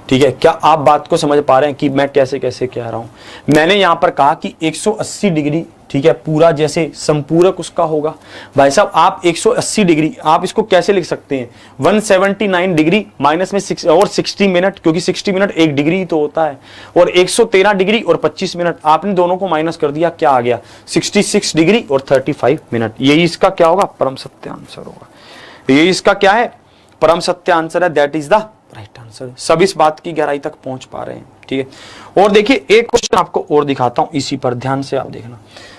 ठीक है, क्या आप बात को समझ पा रहे हैं कि मैं कैसे कैसे कह रहा हूं। मैंने यहां पर कहा कि 180 डिग्री, ठीक है, पूरा जैसे संपूरक उसका होगा। भाई साहब आप 180 डिग्री आप इसको कैसे लिख सकते हैं, 179 डिग्री माइनस में 6 और 60 मिनट, क्योंकि 60 मिनट 1 डिग्री तो होता है। और 113 डिग्री और 25 मिनट, आपने दोनों को माइनस कर दिया, क्या आ गया, 66 डिग्री और 35 मिनट। यही इसका क्या होगा, परम सत्य आंसर होगा। यही इसका क्या है, परम सत्य आंसर है, that is the right answer. सब इस बात की गहराई तक पहुंच पा रहे हैं। ठीक है, और देखिए एक क्वेश्चन आपको और दिखाता हूं, इसी पर ध्यान से आप देखना।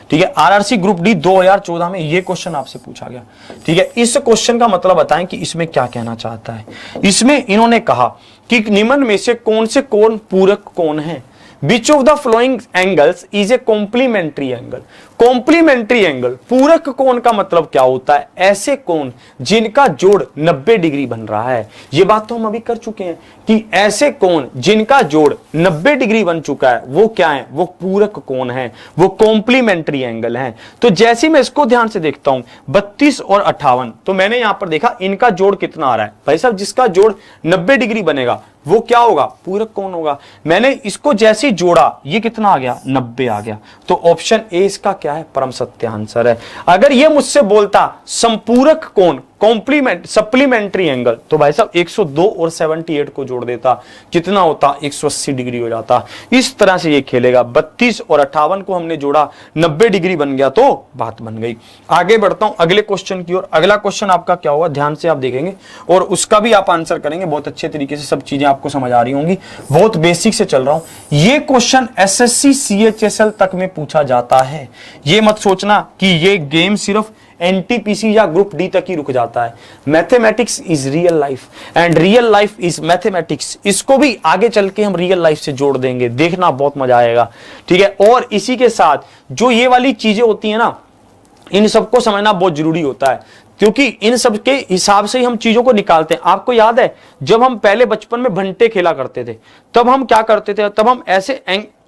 ठीक है, आरआरसी ग्रुप डी 2014 में ये क्वेश्चन आपसे पूछा गया। ठीक है, इस क्वेश्चन का मतलब बताएं कि इसमें क्या कहना चाहता है। इसमें इन्होंने कहा कि निम्न में से कौन से कोण पूरक कोण है। Which of the following angles is a complementary angle? Complementary angle, पूरक कोण का मतलब क्या होता है, ऐसे कोण जिनका जोड़ 90 डिग्री बन रहा है। ये बात तो हम अभी कर चुके हैं कि ऐसे कोण जिनका जोड़ 90 डिग्री बन चुका है वो क्या है, वो पूरक कोण है, वो कॉम्प्लीमेंट्री एंगल है। तो जैसे मैं इसको ध्यान से देखता हूं 32 और 58, तो मैंने यहां पर देखा इनका जोड़ कितना आ रहा है। भाई साहब जिसका जोड़ 90 डिग्री बनेगा वो क्या होगा, पूरक कोण होगा। मैंने इसको जैसे जोड़ा ये कितना आ गया, 90 आ गया। तो ऑप्शन ए इसका क्या है, परम सत्य आंसर है। अगर ये मुझसे बोलता संपूरक कोण कॉम्प्लीमेंट सप्लीमेंट्री एंगल, तो भाई साहब 102 और 78 को जोड़ देता, कितना होता, 180 डिग्री हो जाता। इस तरह से ये खेलेगा। 32 और 58 को हमने जोड़ा, 90 डिग्री बन गया, तो बात बन गई। आगे बढ़ता हूं अगले क्वेश्चन की ओर। अगला क्वेश्चन आपका क्या होगा, ध्यान से आप देखेंगे और उसका भी आप आंसर करेंगे बहुत अच्छे तरीके से। सब चीजें आपको समझ आ रही होंगी, बहुत बेसिक से चल रहा हूं। ये क्वेश्चन एसएससी सीएचएसएल तक में पूछा जाता है। ये मत सोचना कि ये गेम सिर्फ एनटीपीसी या ग्रुप डी तक ही रुक जाता है। Mathematics is real life and real life is mathematics. इसको भी आगे चल के हम रियल लाइफ से जोड़ देंगे, देखना बहुत मजा आएगा। ठीक है, और इसी के साथ जो ये वाली चीजें होती है ना, इन सबको समझना बहुत जरूरी होता है, क्योंकि इन सब के हिसाब से ही हम चीजों को निकालते हैं। आपको याद है जब हम पहले बचपन में भंटे खेला करते थे, तब हम क्या करते थे, तब हम ऐसे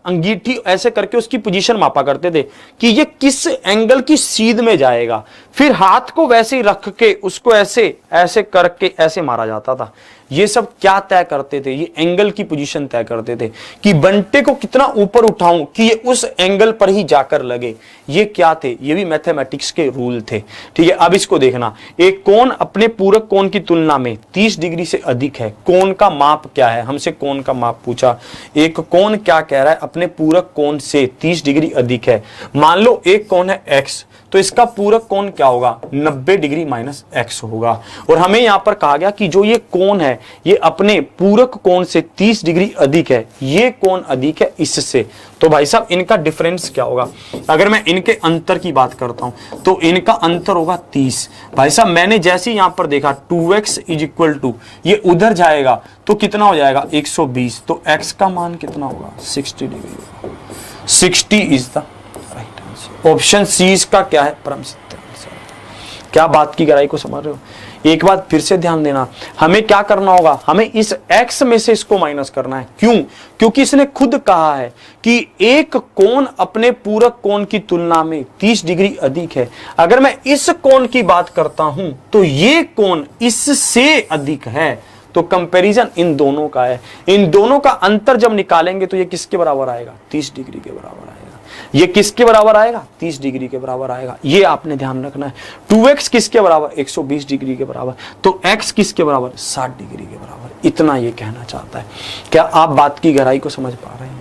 अंगीठी ऐसे करके उसकी पोजीशन मापा करते थे कि ये किस एंगल की सीध में जाएगा। फिर हाथ को वैसे ही रख के उसको ऐसे ऐसे करके ऐसे मारा जाता था। ये सब क्या तय करते थे, ये एंगल की पोजीशन तय करते थे कि बंटे को कितना ऊपर उठाऊं कि ये उस एंगल पर ही जाकर लगे। ये क्या थे, ये भी मैथमेटिक्स के रूल थे। ठीक है, अब इसको देखना, एक कोण अपने पूरक कोण की तुलना में 30 डिग्री से अधिक है। कोण का माप क्या है, हमसे कोण का माप पूछा। एक कोण क्या कह रहा है, अपने पूरक कोण से 30 डिग्री अधिक है। मान लो एक कोण है एक्स, तो इसका पूरक कोण क्या होगा, 90 डिग्री माइनस एक्स होगा। और हमें यहां पर कहा गया कि जो ये कोण है ये अपने पूरक कोण से 30 डिग्री अधिक है। ये कोण अधिक है इससे, तो भाई साहब इनका डिफरेंस क्या होगा। अगर मैं इनके अंतर की बात करता हूं तो इनका अंतर होगा 30। भाई साहब मैंने जैसे यहां पर देखा 2x इज इक्वल टू, ये उधर जाएगा तो कितना हो जाएगा 120, तो x का मान कितना होगा 60 डिग्री होगा। 60 is the right answer. Option C इसका क्या है, परम सत्य आंसर। क्या बात की गहराई को समझ रहे हो? एक बात फिर से ध्यान देना, हमें क्या करना होगा, हमें इस x में से इसको माइनस करना है। क्यों? क्योंकि इसने खुद कहा है कि एक कोण अपने पूरक कोण की तुलना में 30 डिग्री अधिक है। अगर मैं इस कोण की बात करता हूं तो ये कोण इससे अधिक है, तो कंपैरिजन इन दोनों का है। इन दोनों का अंतर जब निकालेंगे तो ये किसके बराबर आएगा? 30 डिग्री के बराबर आएगा। ये किसके बराबर आएगा? 30 डिग्री के बराबर आएगा। ये आपने ध्यान रखना है। 2x किसके बराबर? 120 डिग्री के बराबर। तो x किसके बराबर? 60 डिग्री के बराबर। इतना ये कहना चाहता है। क्या आप बात की गहराई को समझ पा रहे हैं?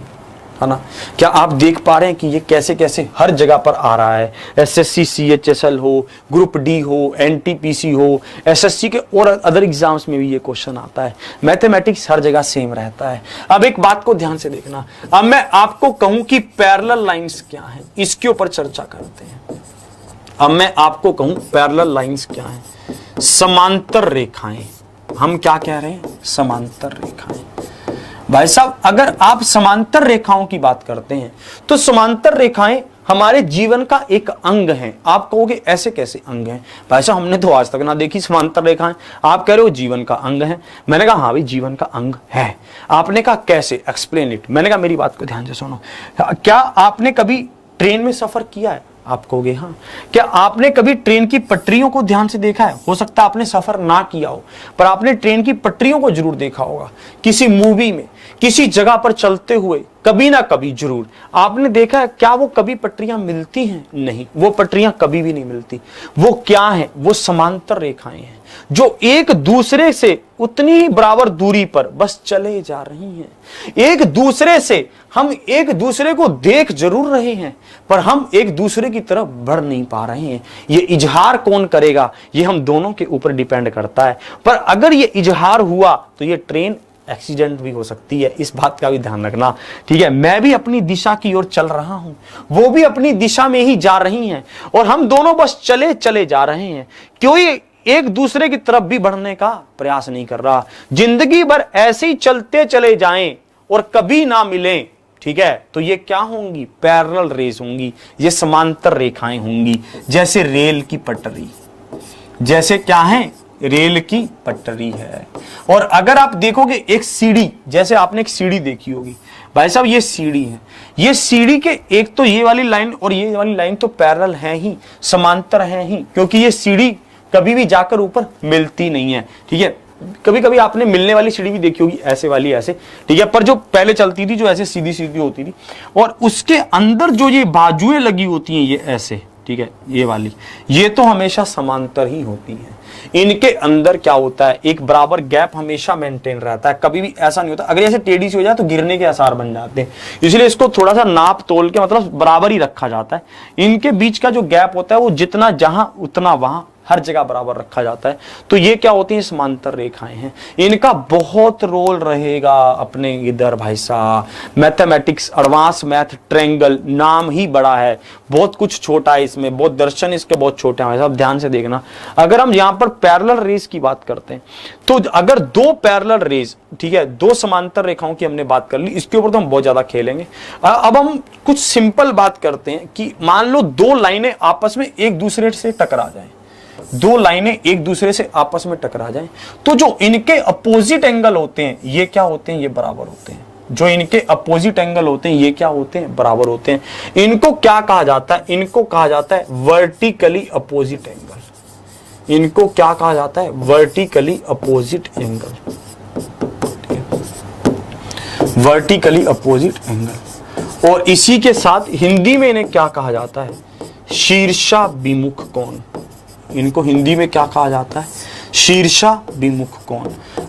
है ना? क्या आप देख पा रहे हैं कि ये कैसे कैसे हर जगह पर आ रहा है? एसएससी CHSL हो, ग्रुप डी हो, NTPC हो, एसएससी के और अदर एग्जाम्स में भी ये क्वेश्चन आता है। मैथमेटिक्स हर जगह सेम रहता है। अब एक बात को ध्यान से देखना, अब मैं आपको कहूं कि पैरेलल लाइंस क्या है, इसके ऊपर चर्चा करते हैं। अब मैं आपको कहूं पैरेलल लाइंस क्या है? समांतर रेखाएं। हम क्या कह रहे हैं? समांतर रेखाएं। भाई साहब, अगर आप समांतर रेखाओं की बात करते हैं तो समांतर रेखाएं हमारे जीवन का एक अंग है। आप कहोगे ऐसे कैसे अंग हैं? भाई साहब, हमने तो आज तक ना देखी समांतर रेखाएं। आप कह रहे हो जीवन का अंग है। मैंने कहा हाँ भाई, जीवन का अंग है। आपने कहा कैसे? Explain it. मैंने कहा मेरी बात को ध्यान से सुनो। क्या आपने कभी ट्रेन में सफर किया है? आप कहोगे हाँ। क्या आपने कभी ट्रेन की पटरियों को ध्यान से देखा है? हो सकता है आपने सफर ना किया हो, पर आपने ट्रेन की पटरियों को जरूर देखा होगा। किसी मूवी में, किसी जगह पर चलते हुए कभी ना कभी जरूर आपने देखा है। क्या वो कभी पटरियां मिलती हैं? नहीं, वो पटरियां कभी भी नहीं मिलती। वो क्या है? वो समांतर रेखाएं हैं जो एक दूसरे से उतनी ही बराबर दूरी पर बस चले जा रही हैं। एक दूसरे से हम एक दूसरे को देख जरूर रहे हैं, पर हम एक दूसरे की तरफ बढ़ नहीं पा रहे हैं। ये इजहार कौन करेगा? ये हम दोनों के ऊपर डिपेंड करता है। पर अगर ये इजहार हुआ तो ये ट्रेन एक्सीडेंट भी हो सकती है। इस बात का भी ध्यान रखना, ठीक है? मैं भी अपनी दिशा की ओर चल रहा हूं, वो भी अपनी दिशा में ही जा रही हैं, और हम दोनों बस चले चले जा रहे हैं। कोई एक दूसरे की तरफ भी बढ़ने का प्रयास नहीं कर रहा। जिंदगी भर ऐसे ही चलते चले जाएं और कभी ना मिलें, ठीक है? तो ये क्या होंगी? पैरेलल रेस होंगी। ये समांतर रेखाएं होंगी, जैसे रेल की पटरी। जैसे क्या है? रेल की पटरी है। और अगर आप देखोगे एक सीढ़ी, जैसे आपने एक सीढ़ी देखी होगी। भाई साहब, ये सीढ़ी है। ये सीढ़ी के एक तो ये वाली लाइन और ये वाली लाइन तो पैरेलल है ही, समांतर है ही, क्योंकि ये सीढ़ी कभी भी जाकर ऊपर मिलती नहीं है, ठीक है? कभी कभी आपने मिलने वाली सीढ़ी भी देखी होगी, ऐसे वाली, ऐसे, ठीक है? पर जो पहले चलती थी, जो ऐसे सीधी सीधी होती थी, और उसके अंदर जो ये बाजुएं लगी होती हैं, ये ऐसे, ठीक है? ये वाली, ये तो हमेशा समांतर ही होती हैं। इनके अंदर क्या होता है? एक बराबर गैप हमेशा मेंटेन रहता है, कभी भी ऐसा नहीं होता। अगर ऐसे टेढ़ी सी हो जाए तो गिरने के आसार बन जाते हैं, इसलिए इसको थोड़ा सा नाप तोल के मतलब बराबर ही रखा जाता है। इनके बीच का जो गैप होता है वो जितना जहां उतना वहां हर जगह बराबर रखा जाता है। तो ये क्या होती है? समांतर रेखाएं हैं। इनका बहुत रोल रहेगा अपने इधर भाई साहब। मैथमेटिक्स, एडवांस मैथ, ट्रायंगल, नाम ही बड़ा है, बहुत कुछ छोटा है इसमें, बहुत दर्शन इसके बहुत छोटे हैं भाई साहब। ध्यान से देखना, अगर हम यहाँ पर पैरेलल रेस की बात करते हैं तो अगर दो पैरेलल रेस, ठीक है, दो समांतर रेखाओं की हमने बात कर ली, इसके ऊपर तो हम बहुत ज्यादा खेलेंगे। अब हम कुछ सिंपल बात करते हैं कि मान लो दो लाइनें आपस में एक दूसरे से टकरा जाएं। दो लाइनें एक दूसरे से आपस में टकरा जाएं तो जो इनके अपोजिट एंगल होते हैं ये क्या होते हैं? ये बराबर होते हैं। जो इनके अपोजिट एंगल होते हैं ये क्या होते हैं? बराबर होते हैं। इनको क्या कहा जाता है? इनको कहा जाता है वर्टिकली अपोजिट एंगल। इनको क्या कहा जाता है? Vertically opposite angle. Vertically opposite angle. और इसी के साथ हिंदी में इन्हें क्या कहा जाता है? शीर्षाभिमुख कोण। इनको हिंदी में क्या कहा जाता है? शीर्षाभिमुख कोण।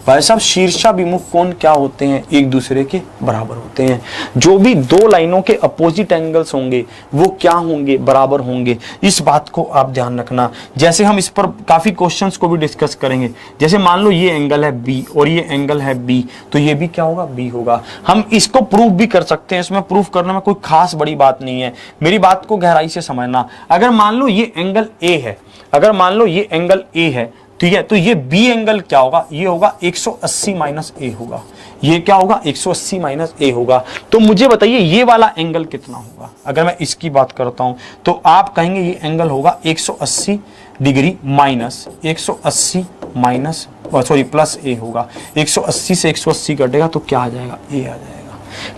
भाई साहब, शीर्षाभिमुख कोण क्या होते हैं? एक दूसरे के बराबर होते हैं। जो भी दो लाइनों के अपोजिट एंगल्स होंगे वो क्या होंगे? बराबर होंगे। इस बात को आप ध्यान रखना। जैसे हम इस पर काफी क्वेश्चंस को भी डिस्कस करेंगे। जैसे मान लो ये एंगल है बी और ये एंगल है बी, तो ये भी क्या होगा? बी होगा। हम इसको प्रूफ भी कर सकते हैं, इसमें प्रूफ करने में कोई खास बड़ी बात नहीं है। मेरी बात को गहराई से समझना। अगर मान लो ये एंगल ए है, अगर मान लो ये एंगल ए है, ठीक है, तो ये बी एंगल क्या होगा? ये होगा 180 माइनस ए होगा। ये क्या होगा? 180 माइनस ए होगा। तो मुझे बताइए ये वाला एंगल कितना होगा? अगर मैं इसकी बात करता हूं तो आप कहेंगे ये एंगल होगा 180 degree minus 180 minus sorry plus A होगा। 180 से 180 कटेगा तो क्या आ जाएगा, ए आ जाएगा।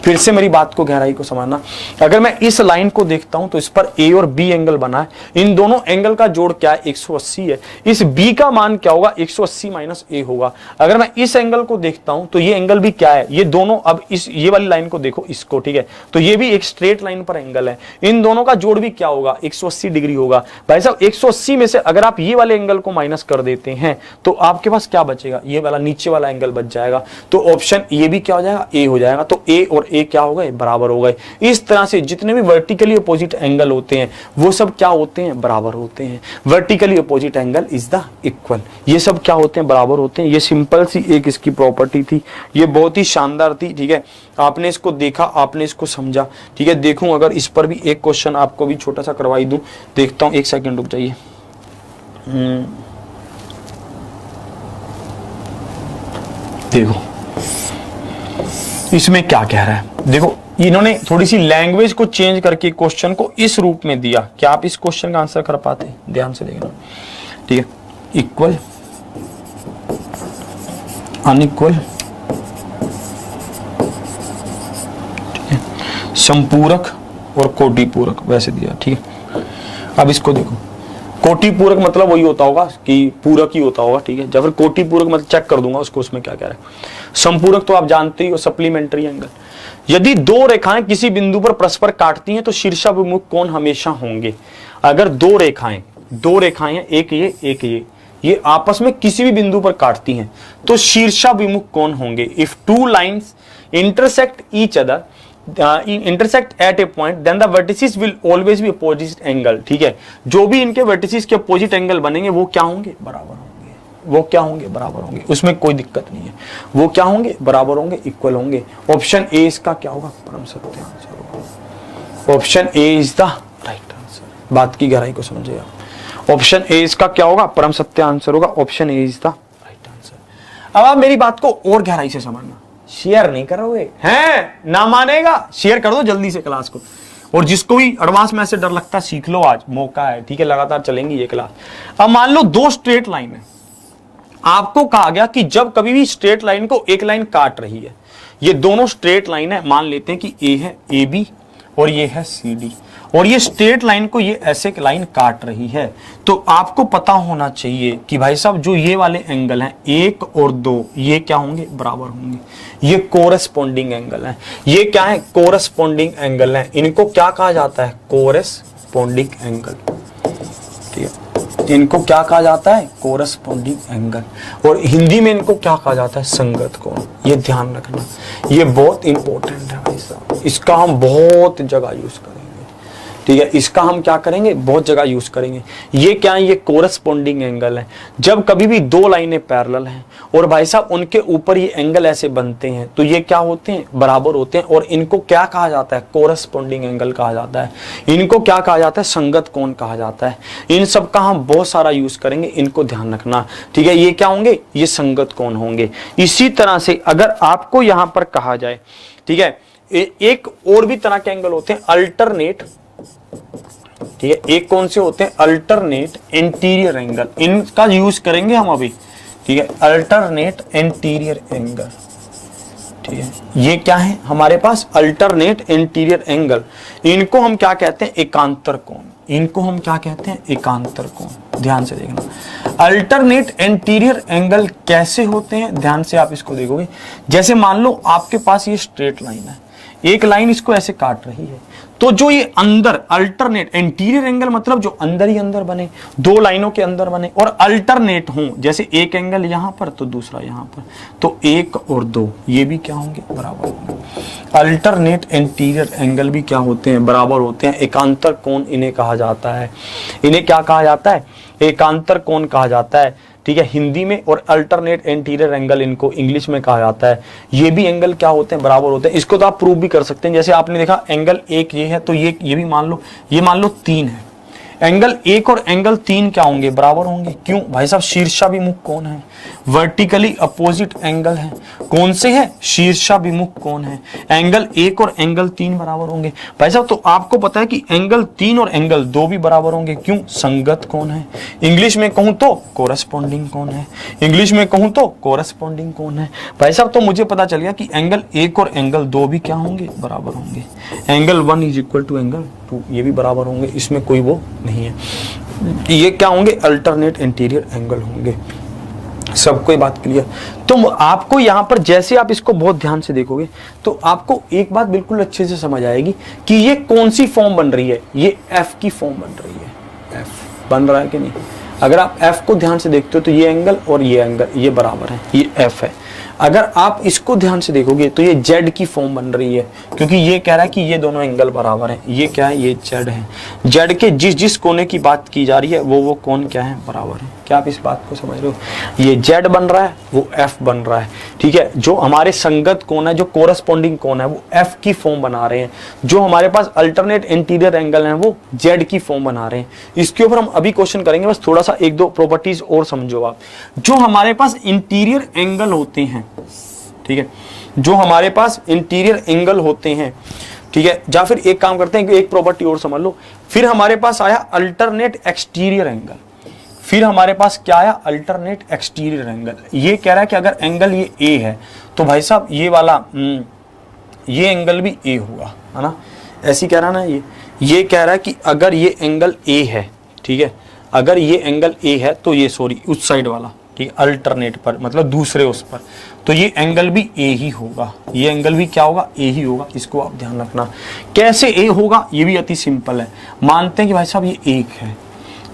फिर से मेरी बात को गहराई को समझना, अगर मैं इस लाइन को देखता हूं तो इस पर ए और बी एंगल बना है, इन दोनों एंगल का जोड़ क्या है, 180 है। इस बी का मान क्या होगा, 180 माइनस ए होगा। अगर मैं इस एंगल को देखता हूं तो ये एंगल भी क्या है, ये दोनों, अब इस ये वाली लाइन को देखो, इसको, ठीक है, तो ये भी एक स्ट्रेट लाइन पर एंगल है, इन दोनों का जोड़ भी क्या होगा, 180 डिग्री होगा। भाई साहब 180 में से अगर आप ये वाले एंगल को माइनस कर देते हैं तो आपके पास क्या बचेगा, ये वाला नीचे वाला एंगल बच जाएगा। तो ऑप्शन ये भी क्या हो जाएगा, ए हो जाएगा। तो ए और ए क्या हो गए, बराबर हो गए। इस तरह से जितने भी वर्टिकली अपोजिट एंगल होते हैं वो सब क्या होते हैं, बराबर होते हैं। Vertically opposite angle is the equal, ये सब क्या होते हैं, बराबर होते हैं। ये सिंपल सी एक इसकी प्रॉपर्टी थी, ये बहुत ही शानदार थी, ठीक है। आपने इसको देखा, आपने इसको समझा, ठीक है। देखूं अगर इस पर भी एक क्वेश्चन आपको भी छोटा सा करवाई दूं, देखता हूं, एक सेकंड रुक जाइए। देखो इसमें क्या कह रहा है, देखो इन्होंने थोड़ी सी लैंग्वेज को चेंज करके क्वेश्चन को इस रूप में दिया। क्या आप इस क्वेश्चन का आंसर कर पाते हैं, ध्यान से देखना, ठीक है। इक्वल, अनइक्वल, ठीक है, संपूरक और कोटिपूरक, वैसे दिया, ठीक है। अब इसको देखो, कोटिपूरक मतलब वही होता होगा कि पूरक ही होता होगा, ठीक है। जब फिर कोटिपूरक मतलब चेक कर दूंगा उसको, उसमें क्या कह रहा है। संपूरक तो आप जानते ही हो, सप्लीमेंट्री एंगल। यदि दो रेखाएं किसी बिंदु पर परस्पर काटती हैं तो शीर्षाभिमुख कोण हमेशा होंगे। अगर दो रेखाएं हैं, एक ये आपस में किसी भी बिंदु पर काटती हैं तो शीर्षाभिमुख कोण होंगे। If two lines intersect each other intersect at a point then the vertices will always be opposite angle, ठीक है। जो भी इनके vertices के opposite angle बनेंगे वो क्या होंगे, बराबर होंगे। वो क्या होंगे, बराबर होंगे, उसमें कोई दिक्कत नहीं है। वो क्या होंगे, बराबर होंगे, इक्वल होंगे। ऑप्शन ए इसका क्या होगा, परम सत्य आंसर होगा। Option A is the right answer. बात की गहराई को समझिए आप। ऑप्शन ए इसका क्या होगा, परम सत्य आंसर होगा। Option A is the right answer. अब आप मेरी बात को और गहराई से समझना। शेयर नहीं करोगे हैं, ना मानेगा, शेयर कर दो जल्दी से क्लास को। और जिसको भी एडवांस में से डर लगता है सीख लो, आज मौका है, ठीक है। लगातार चलेंगी ये क्लास। अब मान लो दो स्ट्रेट लाइन है, आपको कहा गया कि जब कभी भी स्ट्रेट लाइन को एक लाइन काट रही है, ये दोनों स्ट्रेट लाइन है, मान लेते हैं कि ए है ए बी और ये है सी डी, और ये स्ट्रेट लाइन को ये ऐसे लाइन काट रही है, तो आपको पता होना चाहिए कि भाई साहब जो ये वाले एंगल हैं 1 और 2 ये क्या होंगे, बराबर होंगे। ये कोरेस्पोंडिंग एंगल है। ये क्या है, कोरेस्पोंडिंग एंगल है। इनको क्या कहा जाता है, कोरेस्पोंडिंग एंगल, ठीक है। इनको क्या कहा जाता है, कोरेस्पोंडिंग एंगल। और हिंदी में इनको क्या कहा जाता है, संगत कोण। ये ध्यान रखना, ये बहुत इंपॉर्टेंट है भाई साहब। इसका हम बहुत जगह यूज करेंगे, ठीक है। इसका हम क्या करेंगे, बहुत जगह यूज करेंगे। ये क्या है, ये कोरेस्पोंडिंग एंगल है। जब कभी भी दो लाइनें पैरेलल हैं और भाई साहब उनके ऊपर ये एंगल ऐसे बनते हैं तो ये क्या होते हैं, बराबर होते हैं। और इनको क्या कहा जाता है, कोरेस्पोंडिंग एंगल कहा जाता है। इनको क्या कहा जाता है, संगत कोण कहा जाता है। इन सब का हम बहुत सारा यूज करेंगे, इनको ध्यान रखना, ठीक है। ये क्या होंगे, ये संगत कोण होंगे। इसी तरह से अगर आपको यहां पर कहा जाए, ठीक है, एक और भी तरह के एंगल होते हैं, अल्टरनेट, ठीक है। एक कौन से होते हैं, अल्टरनेट एंटीरियर एंगल। इनका यूज करेंगे हम अभी, ठीक है। अल्टरनेट एंटीरियर एंगल, ठीक है। ये क्या है हमारे पास, अल्टरनेट एंटीरियर एंगल। इनको हम क्या कहते हैं, एकांतर कोण। इनको हम क्या कहते हैं, एकांतर कोण। ध्यान से देखना, अल्टरनेट एंटीरियर एंगल कैसे होते हैं, ध्यान से आप इसको देखोगे। जैसे मान लो आपके पास ये स्ट्रेट लाइन है, एक लाइन इसको ऐसे काट रही है, तो जो ये अंदर अल्टरनेट एंटीरियर एंगल मतलब जो अंदर ही अंदर बने, दो लाइनों के अंदर बने और अल्टरनेट हों, जैसे एक एंगल यहां पर तो दूसरा यहां पर, तो 1 और 2 ये भी क्या होंगे, बराबर होंगे। अल्टरनेट एंटीरियर एंगल भी क्या होते हैं, बराबर होते हैं। एकांतर कोण इन्हें कहा जाता है। इन्हें क्या कहा जाता है, एकांतर कोण कहा जाता है, ठीक है, हिंदी में। और अल्टरनेट एंटीरियर एंगल इनको इंग्लिश में कहा जाता है। ये भी एंगल क्या होते हैं, बराबर होते हैं। इसको तो आप प्रूव भी कर सकते हैं। जैसे आपने देखा एंगल 1 ये है, तो ये भी मान लो, ये मान लो 3 है। एंगल 1 और एंगल 3 क्या होंगे, बराबर होंगे। क्यों भाई साहब, शीर्षाभिमुख कोण है। वर्टिकली अपोजिट एंगल है। कौन से है? शीर्षाभिमुख कोण है। एंगल 1 और एंगल 3 बराबर होंगे। भाई साहब तो आपको पता है कि एंगल 3 और एंगल 2 भी बराबर होंगे। क्यों? संगत कोण है। इंग्लिश में कहूं तो कोरस्पॉन्डिंग कोण है। इंग्लिश में कहूं तो कोरस्पॉन्डिंग कोण है। भाई साहब तो मुझे पता चल गया कि एंगल 1 और एंगल 2 भी क्या होंगे? बराबर होंगे। Angle 1 is equal to angle 2, ये भी बराबर होंगे, इसमें कोई वो नहीं है। ये क्या होंगे? अल्टरनेट इंटीरियर एंगल होंगे। सबको ये बात क्लियर? तो आपको यहां पर जैसे आप इसको बहुत ध्यान से देखोगे तो आपको एक बात बिल्कुल अच्छे से समझ आएगी कि ये कौन सी फॉर्म बन रही है। ये एफ की फॉर्म बन रही है। एफ बन रहा है कि नहीं? अगर आप एफ को ध्यान से देखते हो तो ये एंगल और ये एंगल ये बराबर है, ये एफ है। अगर आप इसको ध्यान से देखोगे तो ये जेड की फॉर्म बन रही है, क्योंकि ये कह रहा है कि ये दोनों एंगल बराबर हैं। ये क्या है? ये जेड है। जेड के जिस जिस कोने की बात की जा रही है वो कोण क्या है? बराबर है। क्या आप इस बात को समझ रहे हो? ये जेड बन रहा है, वो एफ बन रहा है। ठीक है, जो हमारे संगत कोण है, जो कोरस्पॉन्डिंग कोण है, वो एफ की फॉर्म बना रहे हैं। जो हमारे पास अल्टरनेट इंटीरियर एंगल है वो जेड की फॉर्म बना रहे हैं। इसके ऊपर हम अभी क्वेश्चन करेंगे, बस थोड़ा सा एक दो प्रॉपर्टीज और समझो आप। जो हमारे पास इंटीरियर एंगल होते हैं, ठीक है, जो हमारे पास इंटीरियर एंगल होते हैं, ठीक है, या फिर एक काम करते हैं कि एक प्रॉपर्टी और समझ लो। फिर हमारे पास आया अल्टरनेट एक्सटीरियर एंगल। फिर हमारे पास क्या आया? Alternate exterior angle. ये कह रहा है कि अगर एंगल ये ए है तो भाई साहब ये वाला ये एंगल भी ए होगा, है ना? ऐसी कह रहा ना ये कह रहा है कि अगर ये एंगल ए है, ठीक है, अगर ये एंगल ए है तो ये सॉरी उस साइड वाला, ठीक है, अल्टरनेट पर मतलब दूसरे उस पर, तो ये एंगल भी ए ही होगा। ये एंगल भी क्या होगा? ए ही होगा। इसको आप ध्यान रखना। कैसे ए होगा? ये भी अति सिंपल है। मानते हैं कि भाई साहब ये 1 है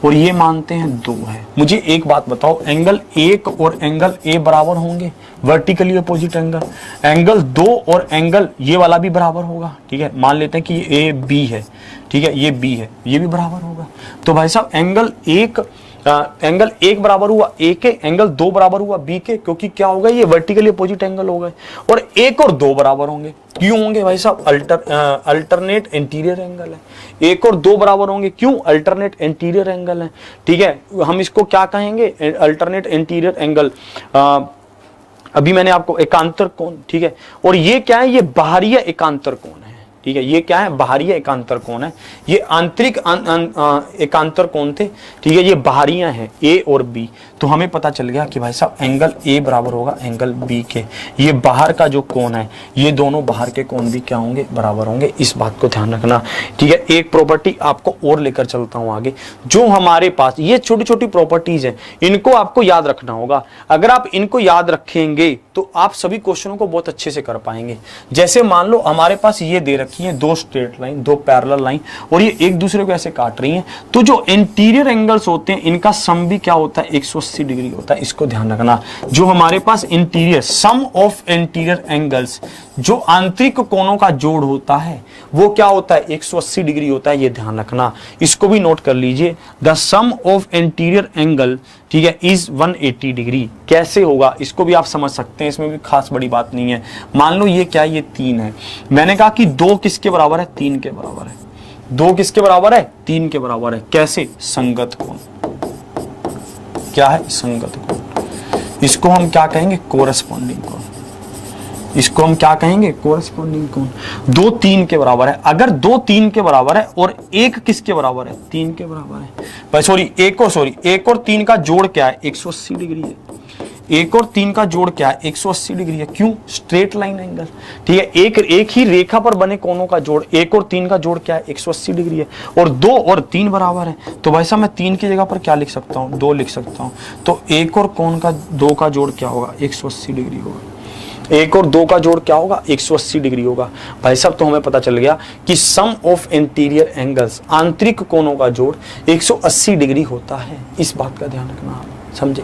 और ये मानते हैं 2 है। मुझे एक बात बताओ, एंगल 1 और एंगल ए बराबर होंगे? Vertically opposite angle. एंगल 2 और एंगल ये वाला भी बराबर होगा। ठीक है, मान लेते हैं कि ये ए बी है, ठीक है, ये बी है, ये भी बराबर होगा। तो भाई साहब एंगल 1 बराबर हुआ ए के, एंगल 2 बराबर हुआ बी के, क्योंकि क्या होगा? ये वर्टिकली अपोजिट एंगल हो गए। और 1 और 2 बराबर होंगे। क्यों होंगे भाई साहब? अल्टरनेट इंटीरियर एंगल है। 1 और 2 बराबर होंगे। क्यों? अल्टरनेट इंटीरियर एंगल है। ठीक है, हम इसको क्या कहेंगे? Alternate interior angle. अभी मैंने आपको एकांतर कोण, ठीक है, और ये क्या है? ये बाहरीय एकांतर कोण है। ठीक है, ये क्या है? बाहरीय एकांतर कोण है। ये आंतरिक एकांतर कोण थे, ठीक है, ये बाहरीय हैं ए और बी। तो हमें पता चल गया कि भाई साहब एंगल ए बराबर होगा एंगल बी के। ये बाहर का जो कोण है, ये दोनों बाहर के कोण भी क्या होंगे? बराबर होंगे। इस बात को ध्यान रखना। ठीक है, एक प्रॉपर्टी आपको और लेकर चलता हूं आगे। जो हमारे पास ये छोटी छोटी प्रॉपर्टीज हैं, इनको आपको याद रखना होगा। अगर आप इनको याद रखेंगे तो आप सभी क्वेश्चनों को बहुत अच्छे से कर पाएंगे। जैसे मान लो हमारे पास ये दे रखी है 2 स्ट्रेट लाइन, 2 पैरेलल लाइन, और ये एक दूसरे को ऐसे काट रही हैं। तो जो इंटीरियर एंगल्स होते हैं इनका सम भी क्या होता है? 180 डिग्री होता है। इसको ध्यान रखना। जो हमारे पास interior sum of interior angles, जो आंतरिक कोणों का जोड़ होता है, वो क्या होता है? 180 डिग्री होता है। ये ध्यान रखना। इसको भी नोट कर लीजिए। The sum of interior angle, ठीक है, इज 180 डिग्री। कैसे होगा इसको भी आप समझ सकते हैं, इसमें भी खास बड़ी बात नहीं है। मान लो ये क्या है? ये 3 है। मैंने कहा कि 2 किसके बराबर है? 3 के बराबर है। 2 किसके बराबर है? 3 के बराबर है। कैसे? संगत कोण। क्या है? संगत कोण। इसको हम क्या कहेंगे? कोरस्पॉन्डिंग कोण। इसको हम क्या कहेंगे? कोरस्पॉन्डिंग कोण। 2 3 के बराबर है। अगर 2 3 के बराबर है और 1 किसके बराबर है? 3 के बराबर है। भाई सॉरी 1 और 3 का जोड़ क्या है? 180 डिग्री है। 1 और 3 का जोड़ क्या है? 180 डिग्री है। क्यों? Straight line angle. ठीक है, एक ही रेखा पर बने कोणों का जोड़, 1 और 3 का जोड़ क्या है? 180 डिग्री है। और 2 और 3 बराबर है, तो भाई साहब मैं 3 की जगह पर क्या लिख सकता हूँ? 2 लिख सकता हूँ। तो 1 और 2 का जोड़ क्या होगा? 180 डिग्री होगा। 1 और 2 का जोड़ क्या होगा? 180 डिग्री होगा। भाई साहब तो हमें पता चल गया कि सम ऑफ इंटीरियर एंगल्स, आंतरिक कोणों का जोड़ 180 डिग्री होता है। इस बात का ध्यान रखना, समझे?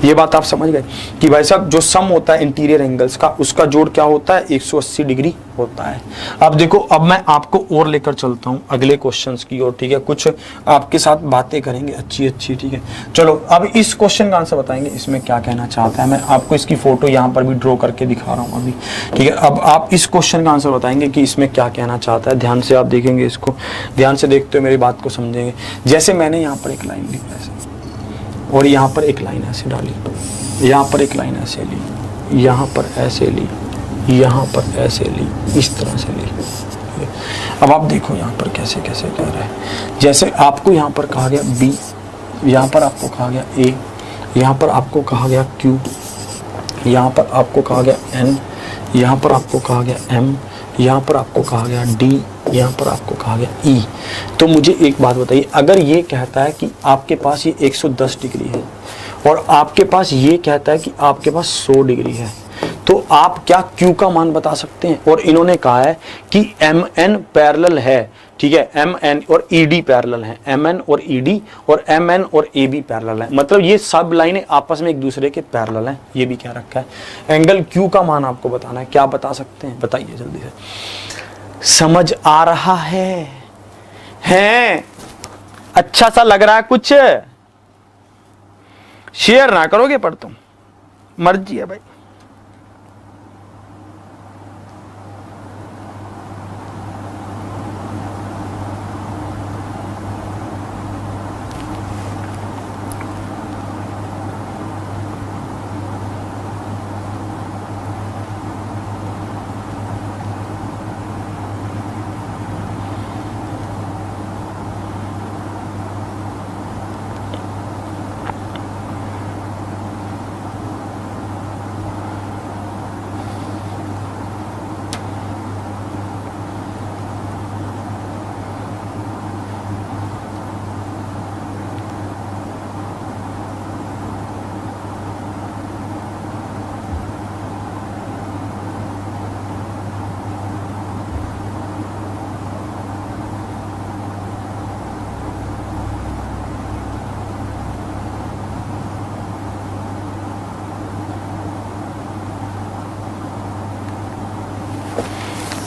ये बात आप समझ गए कि भाई साहब जो सम होता है इंटीरियर एंगल्स का, उसका जोड़ क्या होता है? 180 डिग्री होता है। अब देखो, अब मैं आपको और लेकर चलता हूं अगले क्वेश्चंस की ओर। ठीक है, कुछ आपके साथ बातें करेंगे अच्छी। ठीक है, चलो अब इस क्वेश्चन का आंसर बताएंगे, इसमें क्या कहना चाहता है। मैं आपको इसकी फोटो यहाँ पर भी ड्रॉ करके दिखा रहा हूँ अभी। ठीक है, अब आप इस क्वेश्चन का आंसर बताएंगे कि इसमें क्या कहना चाहता है। ध्यान से आप देखेंगे, इसको ध्यान से देखते हुए मेरी बात को समझेंगे। जैसे मैंने यहाँ पर एक लाइन लिखा है और यहाँ पर एक लाइन ऐसे डाली, यहां पर एक लाइन ऐसे ली, यहां पर ऐसे ली, यहां पर ऐसे ली, इस तरह से ली। अब आप देखो यहां पर कैसे कैसे कह रहा है। जैसे आपको यहां पर कहा गया बी, यहां पर आपको कहा गया ए, यहां पर आपको कहा गया क्यू, यहां पर आपको कहा गया एन, यहां पर आपको कहा गया एम, यहां पर आपको कहा गया डी, यहां पर आपको कहा गया ई। तो मुझे एक बात बताइए, अगर ये कहता है कि आपके पास ये 110 डिग्री है और आपके पास ये कहता है कि आपके पास 100 डिग्री है, तो आप क्या Q का मान बता सकते हैं? और इन्होंने कहा है कि MN पैरेलल है, ठीक है, MN और ED पैरेलल है, MN और ED और MN और AB पैरेलल है, मतलब ये सब लाइनें आपस में एक दूसरे के पैरेलल हैं। ये भी क्या रखा है, एंगल Q का मान आपको बताना है। क्या बता सकते हैं, बताइए जल्दी से। समझ आ रहा है? अच्छा सा लग रहा है कुछ? शेयर ना करोगे पर तुम, मर्जी है भाई।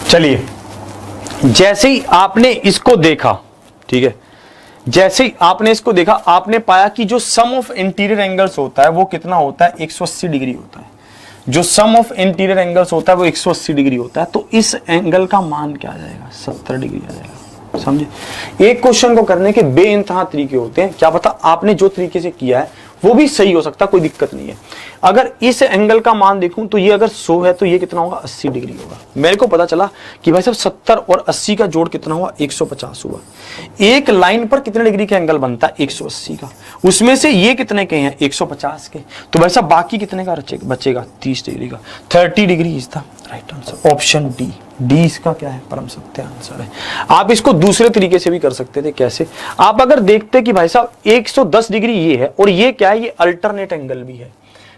चलिए, जैसे ही आपने इसको देखा, ठीक है, जैसे ही आपने इसको देखा, आपने पाया कि जो सम ऑफ इंटीरियर एंगल्स होता है वो कितना होता है, 180 डिग्री होता है। जो सम ऑफ इंटीरियर एंगल्स होता है वो 180 डिग्री होता है। तो इस एंगल का मान क्या आ जाएगा, 70 डिग्री आ जाएगा। समझे? एक क्वेश्चन को करने के बेइंतहा तरीके होते हैं, क्या पता आपने जो तरीके से किया है वो भी सही हो सकता, कोई दिक्कत नहीं है। अगर इस एंगल का मान देखूं तो ये अगर 100 है तो ये कितना होगा, 80 डिग्री होगा। मेरे को पता चला कि भाई साहब 70 और 80 का जोड़ कितना हुआ, 150 हुआ। एक लाइन पर कितने डिग्री का एंगल बनता है, 180 का। उसमें से ये कितने के हैं, 150 के। तो भाई साहब बाकी कितने का बचेगा, 30 डिग्री का। 30 degree is the right answer, option D इसका क्या है, परम सत्य आंसर है। आप इसको दूसरे तरीके से भी कर सकते थे। कैसे? आप अगर देखते कि भाई साहब 110 डिग्री ये है और ये क्या है, ये अल्टरनेट एंगल भी है,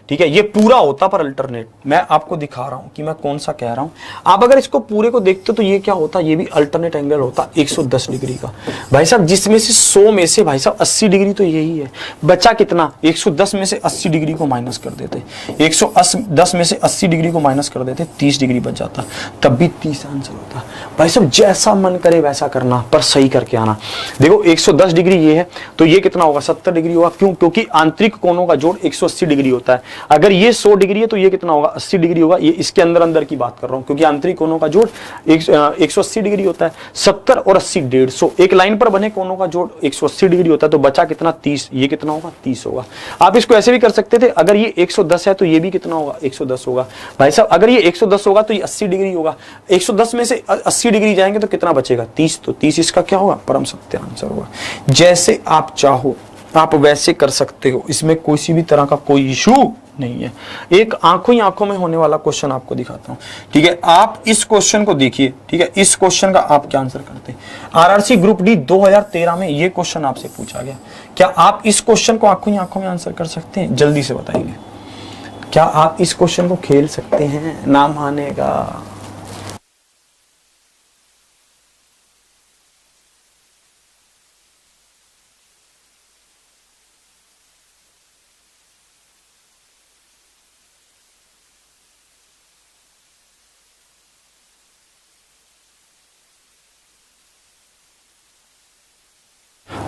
ठीक है, ये पूरा होता पर अल्टरनेट। मैं आपको दिखा रहा हूं कि मैं कौन सा कह रहा हूं। आप अगर इसको पूरे को देखते तो ये क्या होता, ये भी अल्टरनेट एंगल होता 110 डिग्री का। भाई साहब जिसमें से 100 में से भाई साहब 80 डिग्री तो यही है, बचा कितना, 110 में से 80 डिग्री को माइनस कर देते, 110 में से 80 डिग्री को माइनस कर देते, 30 डिग्री बच जाता, तब भी 30 आंसर होता। भाई साहब जैसा मन करे वैसा करना, पर सही करके आना। देखो 110 डिग्री ये है तो ये कितना होगा, 70 डिग्री होगा। क्यों? क्योंकि आंतरिक कोणों का जोड़ 180 डिग्री होता है। अगर ये 100 डिग्री है तो ये कितना होगा, 80 डिग्री होगा। ये इसके अंदर की बात कर रहा हूं, क्योंकि आंतरिक कोणों का जोड़ 180 डिग्री होता है। 70 और 80 150, एक लाइन पर बने कोणों का जोड़ 180 डिग्री होता है। तो बचा कितना, 30। ये कितना होगा, 30 होगा। आप इसको ऐसे भी कर सकते थे, अगर ये 110 है तो ये भी कितना होगा, 110 होगा। भाई साहब अगर ये 110 होगा तो ये 80 डिग्री होगा। 110 में से 80 डिग्री जाएंगे तो कितना बचेगा, 30। तो 30 इसका क्या होगा, परम सत्य आंसर होगा। जैसे आप चाहो आप वैसे कर सकते हो, इसमें किसी भी तरह का कोई इशू नहीं है। एक आंखों ही आंखों में होने वाला क्वेश्चन आपको दिखाता हूं, ठीक है। आप इस क्वेश्चन को देखिए, ठीक है। इस क्वेश्चन का आप क्या आंसर करते हैं। आरआरसी ग्रुप डी 2013 में ये क्वेश्चन आपसे पूछा गया। क्या आप इस क्वेश्चन को आंखों ही आंखों में आंसर कर सकते हैं? जल्दी से बताइए, क्या आप इस क्वेश्चन को खेल सकते हैं? नाम आनेगा।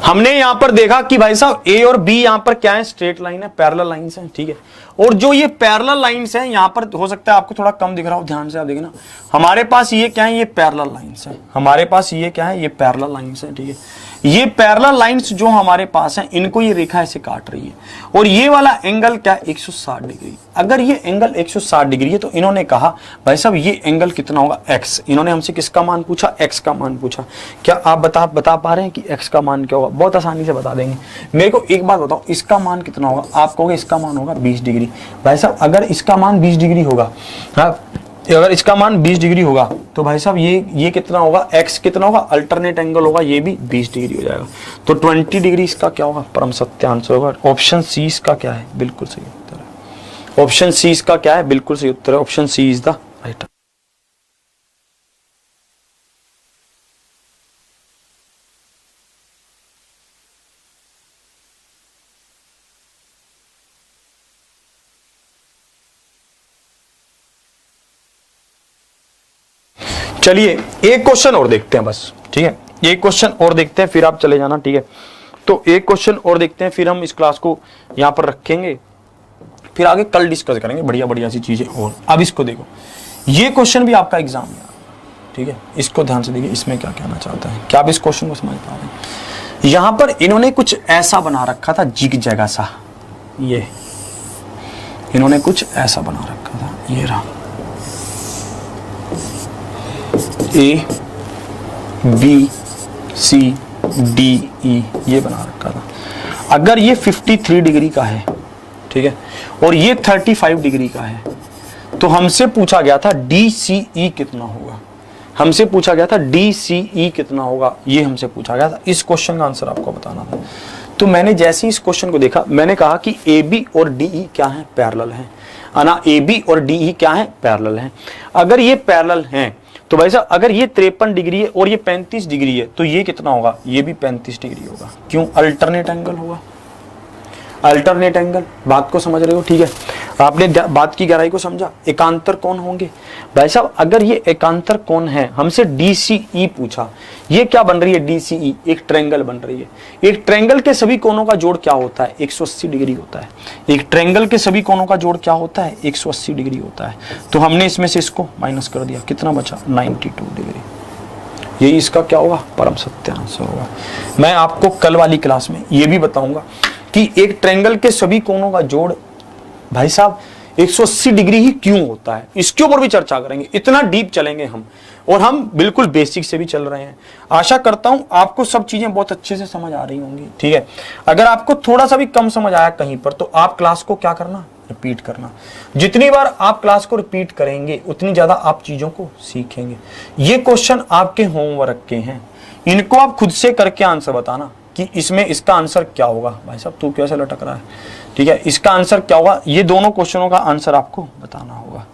हमने यहां पर देखा कि भाई साहब ए और बी यहां पर क्या है, स्ट्रेट लाइन है, पैरेलल लाइंस हैं, ठीक है। और जो ये पैरेलल लाइंस हैं यहां पर हो सकता है आपको थोड़ा कम दिख रहा हो, ध्यान से आप देखना। हमारे पास ये क्या है, ये पैरेलल लाइंस हैं। हमारे पास ये क्या है, ये पैरेलल लाइंस हैं, ठीक है। ये पैरेलल लाइंस जो हमारे पास हैं इनको ये रेखा ऐसे काट रही है और ये वाला एंगल क्या 160 डिग्री। अगर ये एंगल 160 डिग्री है तो इन्होंने कहा भाई साहब ये एंगल कितना होगा x। इन्होंने हमसे किसका मान पूछा, x का मान पूछा। क्या आप बता पा रहे हैं कि x का मान क्या होगा? बहुत आसानी से बता देंगे। मेरे को एक बात बताओ, इसका मान कितना होगा? आप कहोगे इसका मान होगा 20 डिग्री। भाई साहब अगर इसका मान 20 डिग्री होगा, हाँ अगर इसका मान 20 डिग्री होगा तो भाई साहब ये कितना होगा, x कितना होगा, अल्टरनेट एंगल होगा, ये भी 20 डिग्री हो जाएगा। तो 20 डिग्री इसका क्या होगा, परम सत्य आंसर होगा। ऑप्शन सी इसका क्या है, बिल्कुल सही उत्तर है। ऑप्शन सी इसका क्या है, बिल्कुल सही उत्तर है। Option C is the right. चलिए एक क्वेश्चन और देखते हैं बस, ठीक है, एक क्वेश्चन और देखते हैं फिर आप चले जाना, ठीक है। तो एक क्वेश्चन और देखते हैं फिर हम इस क्लास को यहां पर रखेंगे, फिर आगे कल डिस्कस करेंगे बढ़िया बढ़िया सी चीजें। और अब इसको देखो, ये क्वेश्चन भी आपका एग्जाम में, ठीक है, इसको ध्यान से देखिए, इसमें क्या कहना चाहता है, क्या आप इस क्वेश्चन को समझ पा रहे हैं? यहां पर इन्होंने कुछ ऐसा बना रखा था, जिग जगह सा, ये इन्होंने कुछ ऐसा बना रखा था, ये रहा A B C D E, ये बना रखा था। अगर ये 53 डिग्री का है, ठीक है, और ये 35 डिग्री का है, तो हमसे पूछा गया था DCE कितना होगा। हमसे पूछा गया था DCE कितना होगा, ये हमसे पूछा गया था। इस क्वेश्चन का आंसर आपको बताना था। तो मैंने जैसे ही इस क्वेश्चन को देखा, मैंने कहा कि AB और DE क्या है, पैरेलल हैं। ना AB और DE क्या है, पैरेलल हैं। अगर ये पैरेलल हैं तो भाई साहब अगर ये 53 डिग्री है और ये 35 डिग्री है तो ये कितना होगा, ये भी 35 डिग्री होगा। क्यों, अल्टरनेट एंगल होगा। अल्टरनेट एंगल, बात को समझ रहे हो, ठीक है। आपने बात की गहराई को समझा। एकांतर कोण होंगे भाई साहब, अगर ये एकांतर कोण है, हमसे DCE पूछा, ये क्या बन रही है, DCE एक ट्रायंगल बन रही है। एक ट्रायंगल के सभी कोणों का जोड़ क्या होता है, 180 डिग्री होता है। एक ट्रायंगल के सभी कोणों का जोड़ क्या होता है, 180 डिग्री होता है। तो हमने इसमें से इसको माइनस कर दिया, कितना बचा, 92 डिग्री। यही इसका क्या होगा, परम सत्य आंसर होगा। मैं आपको कल वाली क्लास में ये भी बताऊंगा कि एक ट्रायंगल के सभी कोणों का जोड़ भाई साहब 180 डिग्री ही क्यों होता है, इसके ऊपर भी चर्चा करेंगे। इतना डीप चलेंगे हम, और हम बिल्कुल बेसिक से भी चल रहे हैं। आशा करता हूं आपको सब चीजें बहुत अच्छे से समझ आ रही होंगी, ठीक है। अगर आपको थोड़ा सा भी कम समझ आया कहीं पर, तो आप क्लास को क्या करना, रिपीट करना। जितनी बार आप क्लास को रिपीट करेंगे उतनी ज्यादा आप चीजों को सीखेंगे। ये क्वेश्चन आपके होमवर्क के हैं, इनको आप खुद से करके आंसर बताना कि इसमें इसका आंसर क्या होगा। भाई साहब तू कैसे लटक रहा है, ठीक है, इसका आंसर क्या होगा। ये दोनों क्वेश्चनों का आंसर आपको बताना होगा।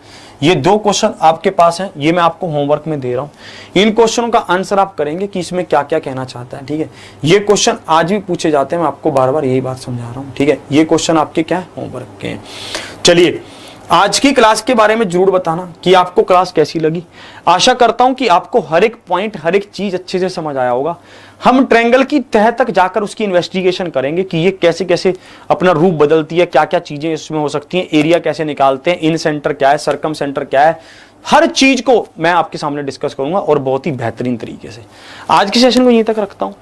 ये दो क्वेश्चन आपके पास हैं, ये मैं आपको होमवर्क में दे रहा हूं। इन क्वेश्चनों का आंसर आप करेंगे कि इसमें क्या क्या कहना चाहता है, ठीक है। ये क्वेश्चन आज भी पूछे जाते हैं, मैं आपको बार बार यही बात समझा रहा हूं, ठीक है। ये क्वेश्चन आपके क्या है, होमवर्क के हैं। चलिए आज की क्लास के बारे में जरूर बताना कि आपको क्लास कैसी लगी। आशा करता हूं कि आपको हर एक पॉइंट, हर एक चीज अच्छे से समझ आया होगा। हम ट्रायंगल की तह तक जाकर उसकी इन्वेस्टिगेशन करेंगे कि ये कैसे कैसे अपना रूप बदलती है, क्या क्या चीजें इसमें हो सकती हैं, एरिया कैसे निकालते हैं, इन सेंटर क्या है, सरकम सेंटर क्या है, हर चीज को मैं आपके सामने डिस्कस करूंगा और बहुत ही बेहतरीन तरीके से। आज के सेशन को यहीं तक रखता हूं,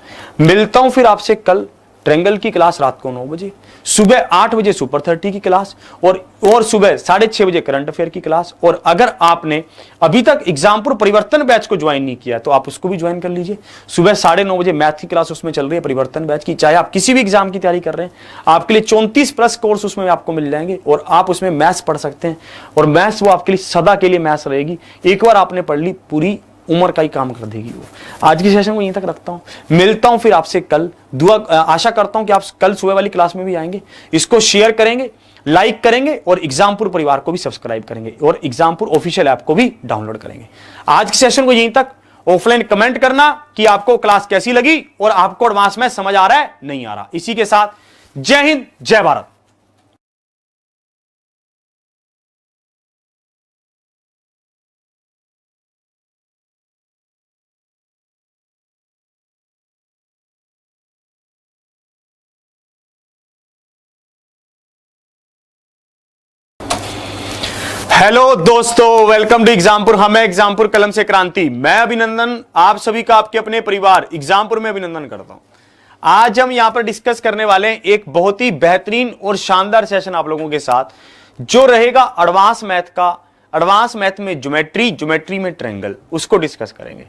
मिलता हूं फिर आपसे कल। ट्रायंगल की क्लास रात को 9 बजे, सुबह 8 बजे सुपर 30 की क्लास, और सुबह 6:30 बजे करंट अफेयर की क्लास। और अगर आपने अभी तक एग्जामपुर परिवर्तन बैच को ज्वाइन नहीं किया तो आप उसको भी ज्वाइन कर लीजिए। सुबह 9:30 बजे मैथ की क्लास उसमें चल रही है परिवर्तन बैच की। चाहे आप किसी भी एग्जाम की तैयारी कर रहे हैं, आपके लिए 34+ कोर्स उसमें आपको मिल जाएंगे और आप उसमें मैथ्स पढ़ सकते हैं। और मैथ्स वो आपके लिए सदा के लिए मैथ्स रहेगी। एक बार आपने पढ़ ली, पूरी उम्र का ही काम कर देगी वो। आज की सेशन को यहीं तक रखता हूं, मिलता हूं फिर आपसे कल। दुआ आशा करता हूं कि आप कल सुबह वाली क्लास में भी आएंगे, इसको शेयर करेंगे, लाइक करेंगे और एग्जामपुर परिवार को भी सब्सक्राइब करेंगे और एग्जामपुर ऑफिशियल ऐप को भी डाउनलोड करेंगे। आज की सेशन को यहीं तक। ऑफलाइन कमेंट करना कि आपको क्लास कैसी लगी और आपको एडवांस में समझ आ रहा है, नहीं आ रहा। इसी के साथ जय हिंद, जय भारत। हेलो दोस्तों, वेलकम टू एग्जामपुर। हमें एग्जामपुर कलम से क्रांति। मैं अभिनंदन आप सभी का आपके अपने परिवार एग्जामपुर में अभिनंदन करता हूं। आज हम यहां पर डिस्कस करने वाले हैं एक बहुत ही बेहतरीन और शानदार सेशन आप लोगों के साथ, जो रहेगा एडवांस मैथ का। एडवांस मैथ में ज्योमेट्री, ज्योमेट्री में ट्रायंगल, उसको डिस्कस करेंगे।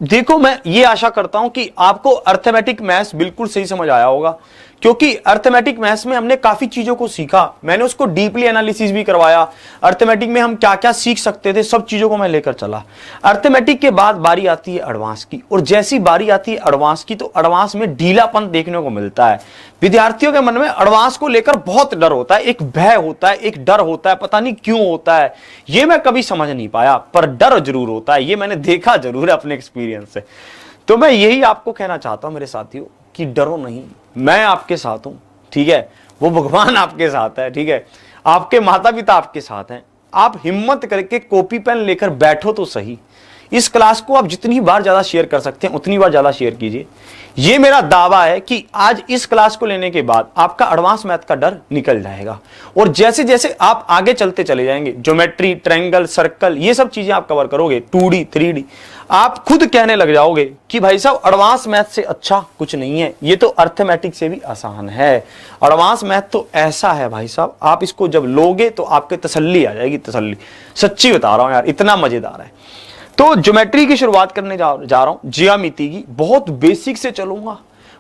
देखो मैं ये आशा करता हूं कि आपको अर्थमेटिक मैथ्स बिल्कुल सही समझ आया होगा, क्योंकि अर्थमेटिक मैथ्स में हमने काफी चीजों को सीखा। मैंने उसको डीपली एनालिसिस भी करवाया। अर्थमेटिक में हम क्या क्या सीख सकते थे, सब चीजों को मैं लेकर चला। अर्थमेटिक के बाद बारी आती है एडवांस की, और जैसी बारी आती है एडवांस की तो एडवांस में ढीलापन देखने को मिलता है। विद्यार्थियों के मन में एडवांस को लेकर बहुत डर होता है, एक भय होता है, एक डर होता है, पता नहीं क्यों होता है, ये मैं कभी समझ नहीं पाया, पर डर जरूर होता है, ये मैंने देखा जरूर है अपने एक्सपीरियंस से। तो मैं यही आपको कहना चाहता हूं मेरे साथियों कि डरो नहीं, मैं आपके साथ हूं, ठीक है। वो भगवान आपके साथ है, ठीक है। आपके माता पिता आपके साथ हैं। आप हिम्मत करके कॉपी पेन लेकर बैठो तो सही। इस क्लास को आप जितनी बार ज्यादा शेयर कर सकते हैं उतनी बार ज्यादा शेयर कीजिए। ये मेरा दावा है कि आज इस क्लास को लेने के बाद आपका एडवांस मैथ का डर निकल जाएगा, और जैसे जैसे आप आगे चलते चले जाएंगे, ज्योमेट्री, ट्रायंगल, सर्कल, ये सब चीजें आप कवर करोगे, 2D 3D, आप खुद कहने लग जाओगे कि भाई साहब एडवांस मैथ से अच्छा कुछ नहीं है, ये तो अर्थमेटिक से भी आसान है। एडवांस मैथ तो ऐसा है भाई साहब, आप इसको जब लोगे तो आपके तसल्ली आ जाएगी, तसल्ली। सच्ची बता रहा हूं यार, इतना मजेदार है। तो ज्योमेट्री की शुरुआत करने जा रहा हूं, ज्यामिति की। बहुत बेसिक से चलूंगा,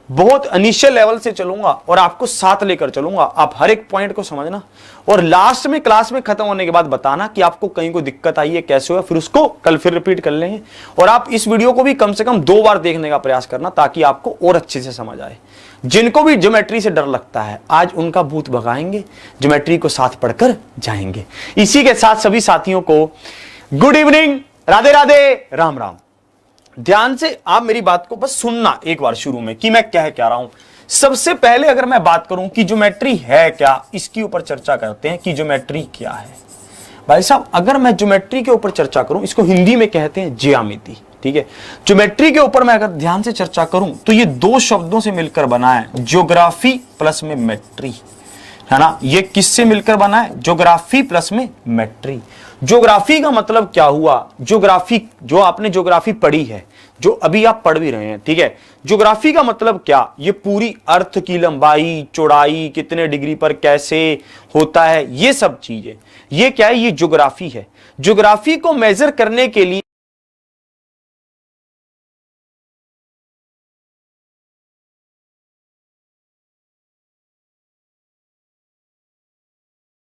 बहुत इनिशियल लेवल से चलूंगा, और आपको साथ लेकर चलूंगा। आप हर एक पॉइंट को समझना, और लास्ट में क्लास में खत्म होने के बाद बताना कि आपको कहीं कोई दिक्कत आई है, कैसे हुआ, फिर उसको कल फिर रिपीट कर लेंगे। और आप इस वीडियो को भी कम से कम 2 बार देखने का प्रयास करना, ताकि आपको और अच्छे से समझ आए। जिनको भी ज्योमेट्री से डर लगता है, आज उनका भूत भगाएंगे, ज्योमेट्री को साथ पढ़कर जाएंगे। इसी के साथ सभी साथियों को गुड इवनिंग, राधे राधे, राम राम। ध्यान से आप मेरी बात को बस सुनना एक बार शुरू में कि मैं कह रहा हूं। सबसे पहले अगर मैं बात करूं कि ज्योमेट्री है क्या, इसके ऊपर चर्चा करते हैं कि ज्योमेट्री क्या है। भाई साहब, अगर मैं ज्योमेट्री के ऊपर चर्चा करूं, इसको हिंदी में कहते हैं ज्यामिति, ठीक है। ज्योमेट्री के ऊपर मैं अगर ध्यान से चर्चा करूं तो ये 2 शब्दों से मिलकर बना है, ज्योग्राफी प्लस में मेट्री, है ना। ये किससे मिलकर बना है? ज्योग्राफी प्लस में मेट्री। ज्योग्राफी का मतलब क्या हुआ? ज्योग्राफी, जो आपने ज्योग्राफी पढ़ी है, जो अभी आप पढ़ भी रहे हैं, ठीक है। ज्योग्राफी का मतलब क्या? ये पूरी अर्थ की लंबाई, चौड़ाई, कितने डिग्री पर कैसे होता है, ये सब चीजें, ये क्या है? ये ज्योग्राफी है। ज्योग्राफी को मेजर करने के लिए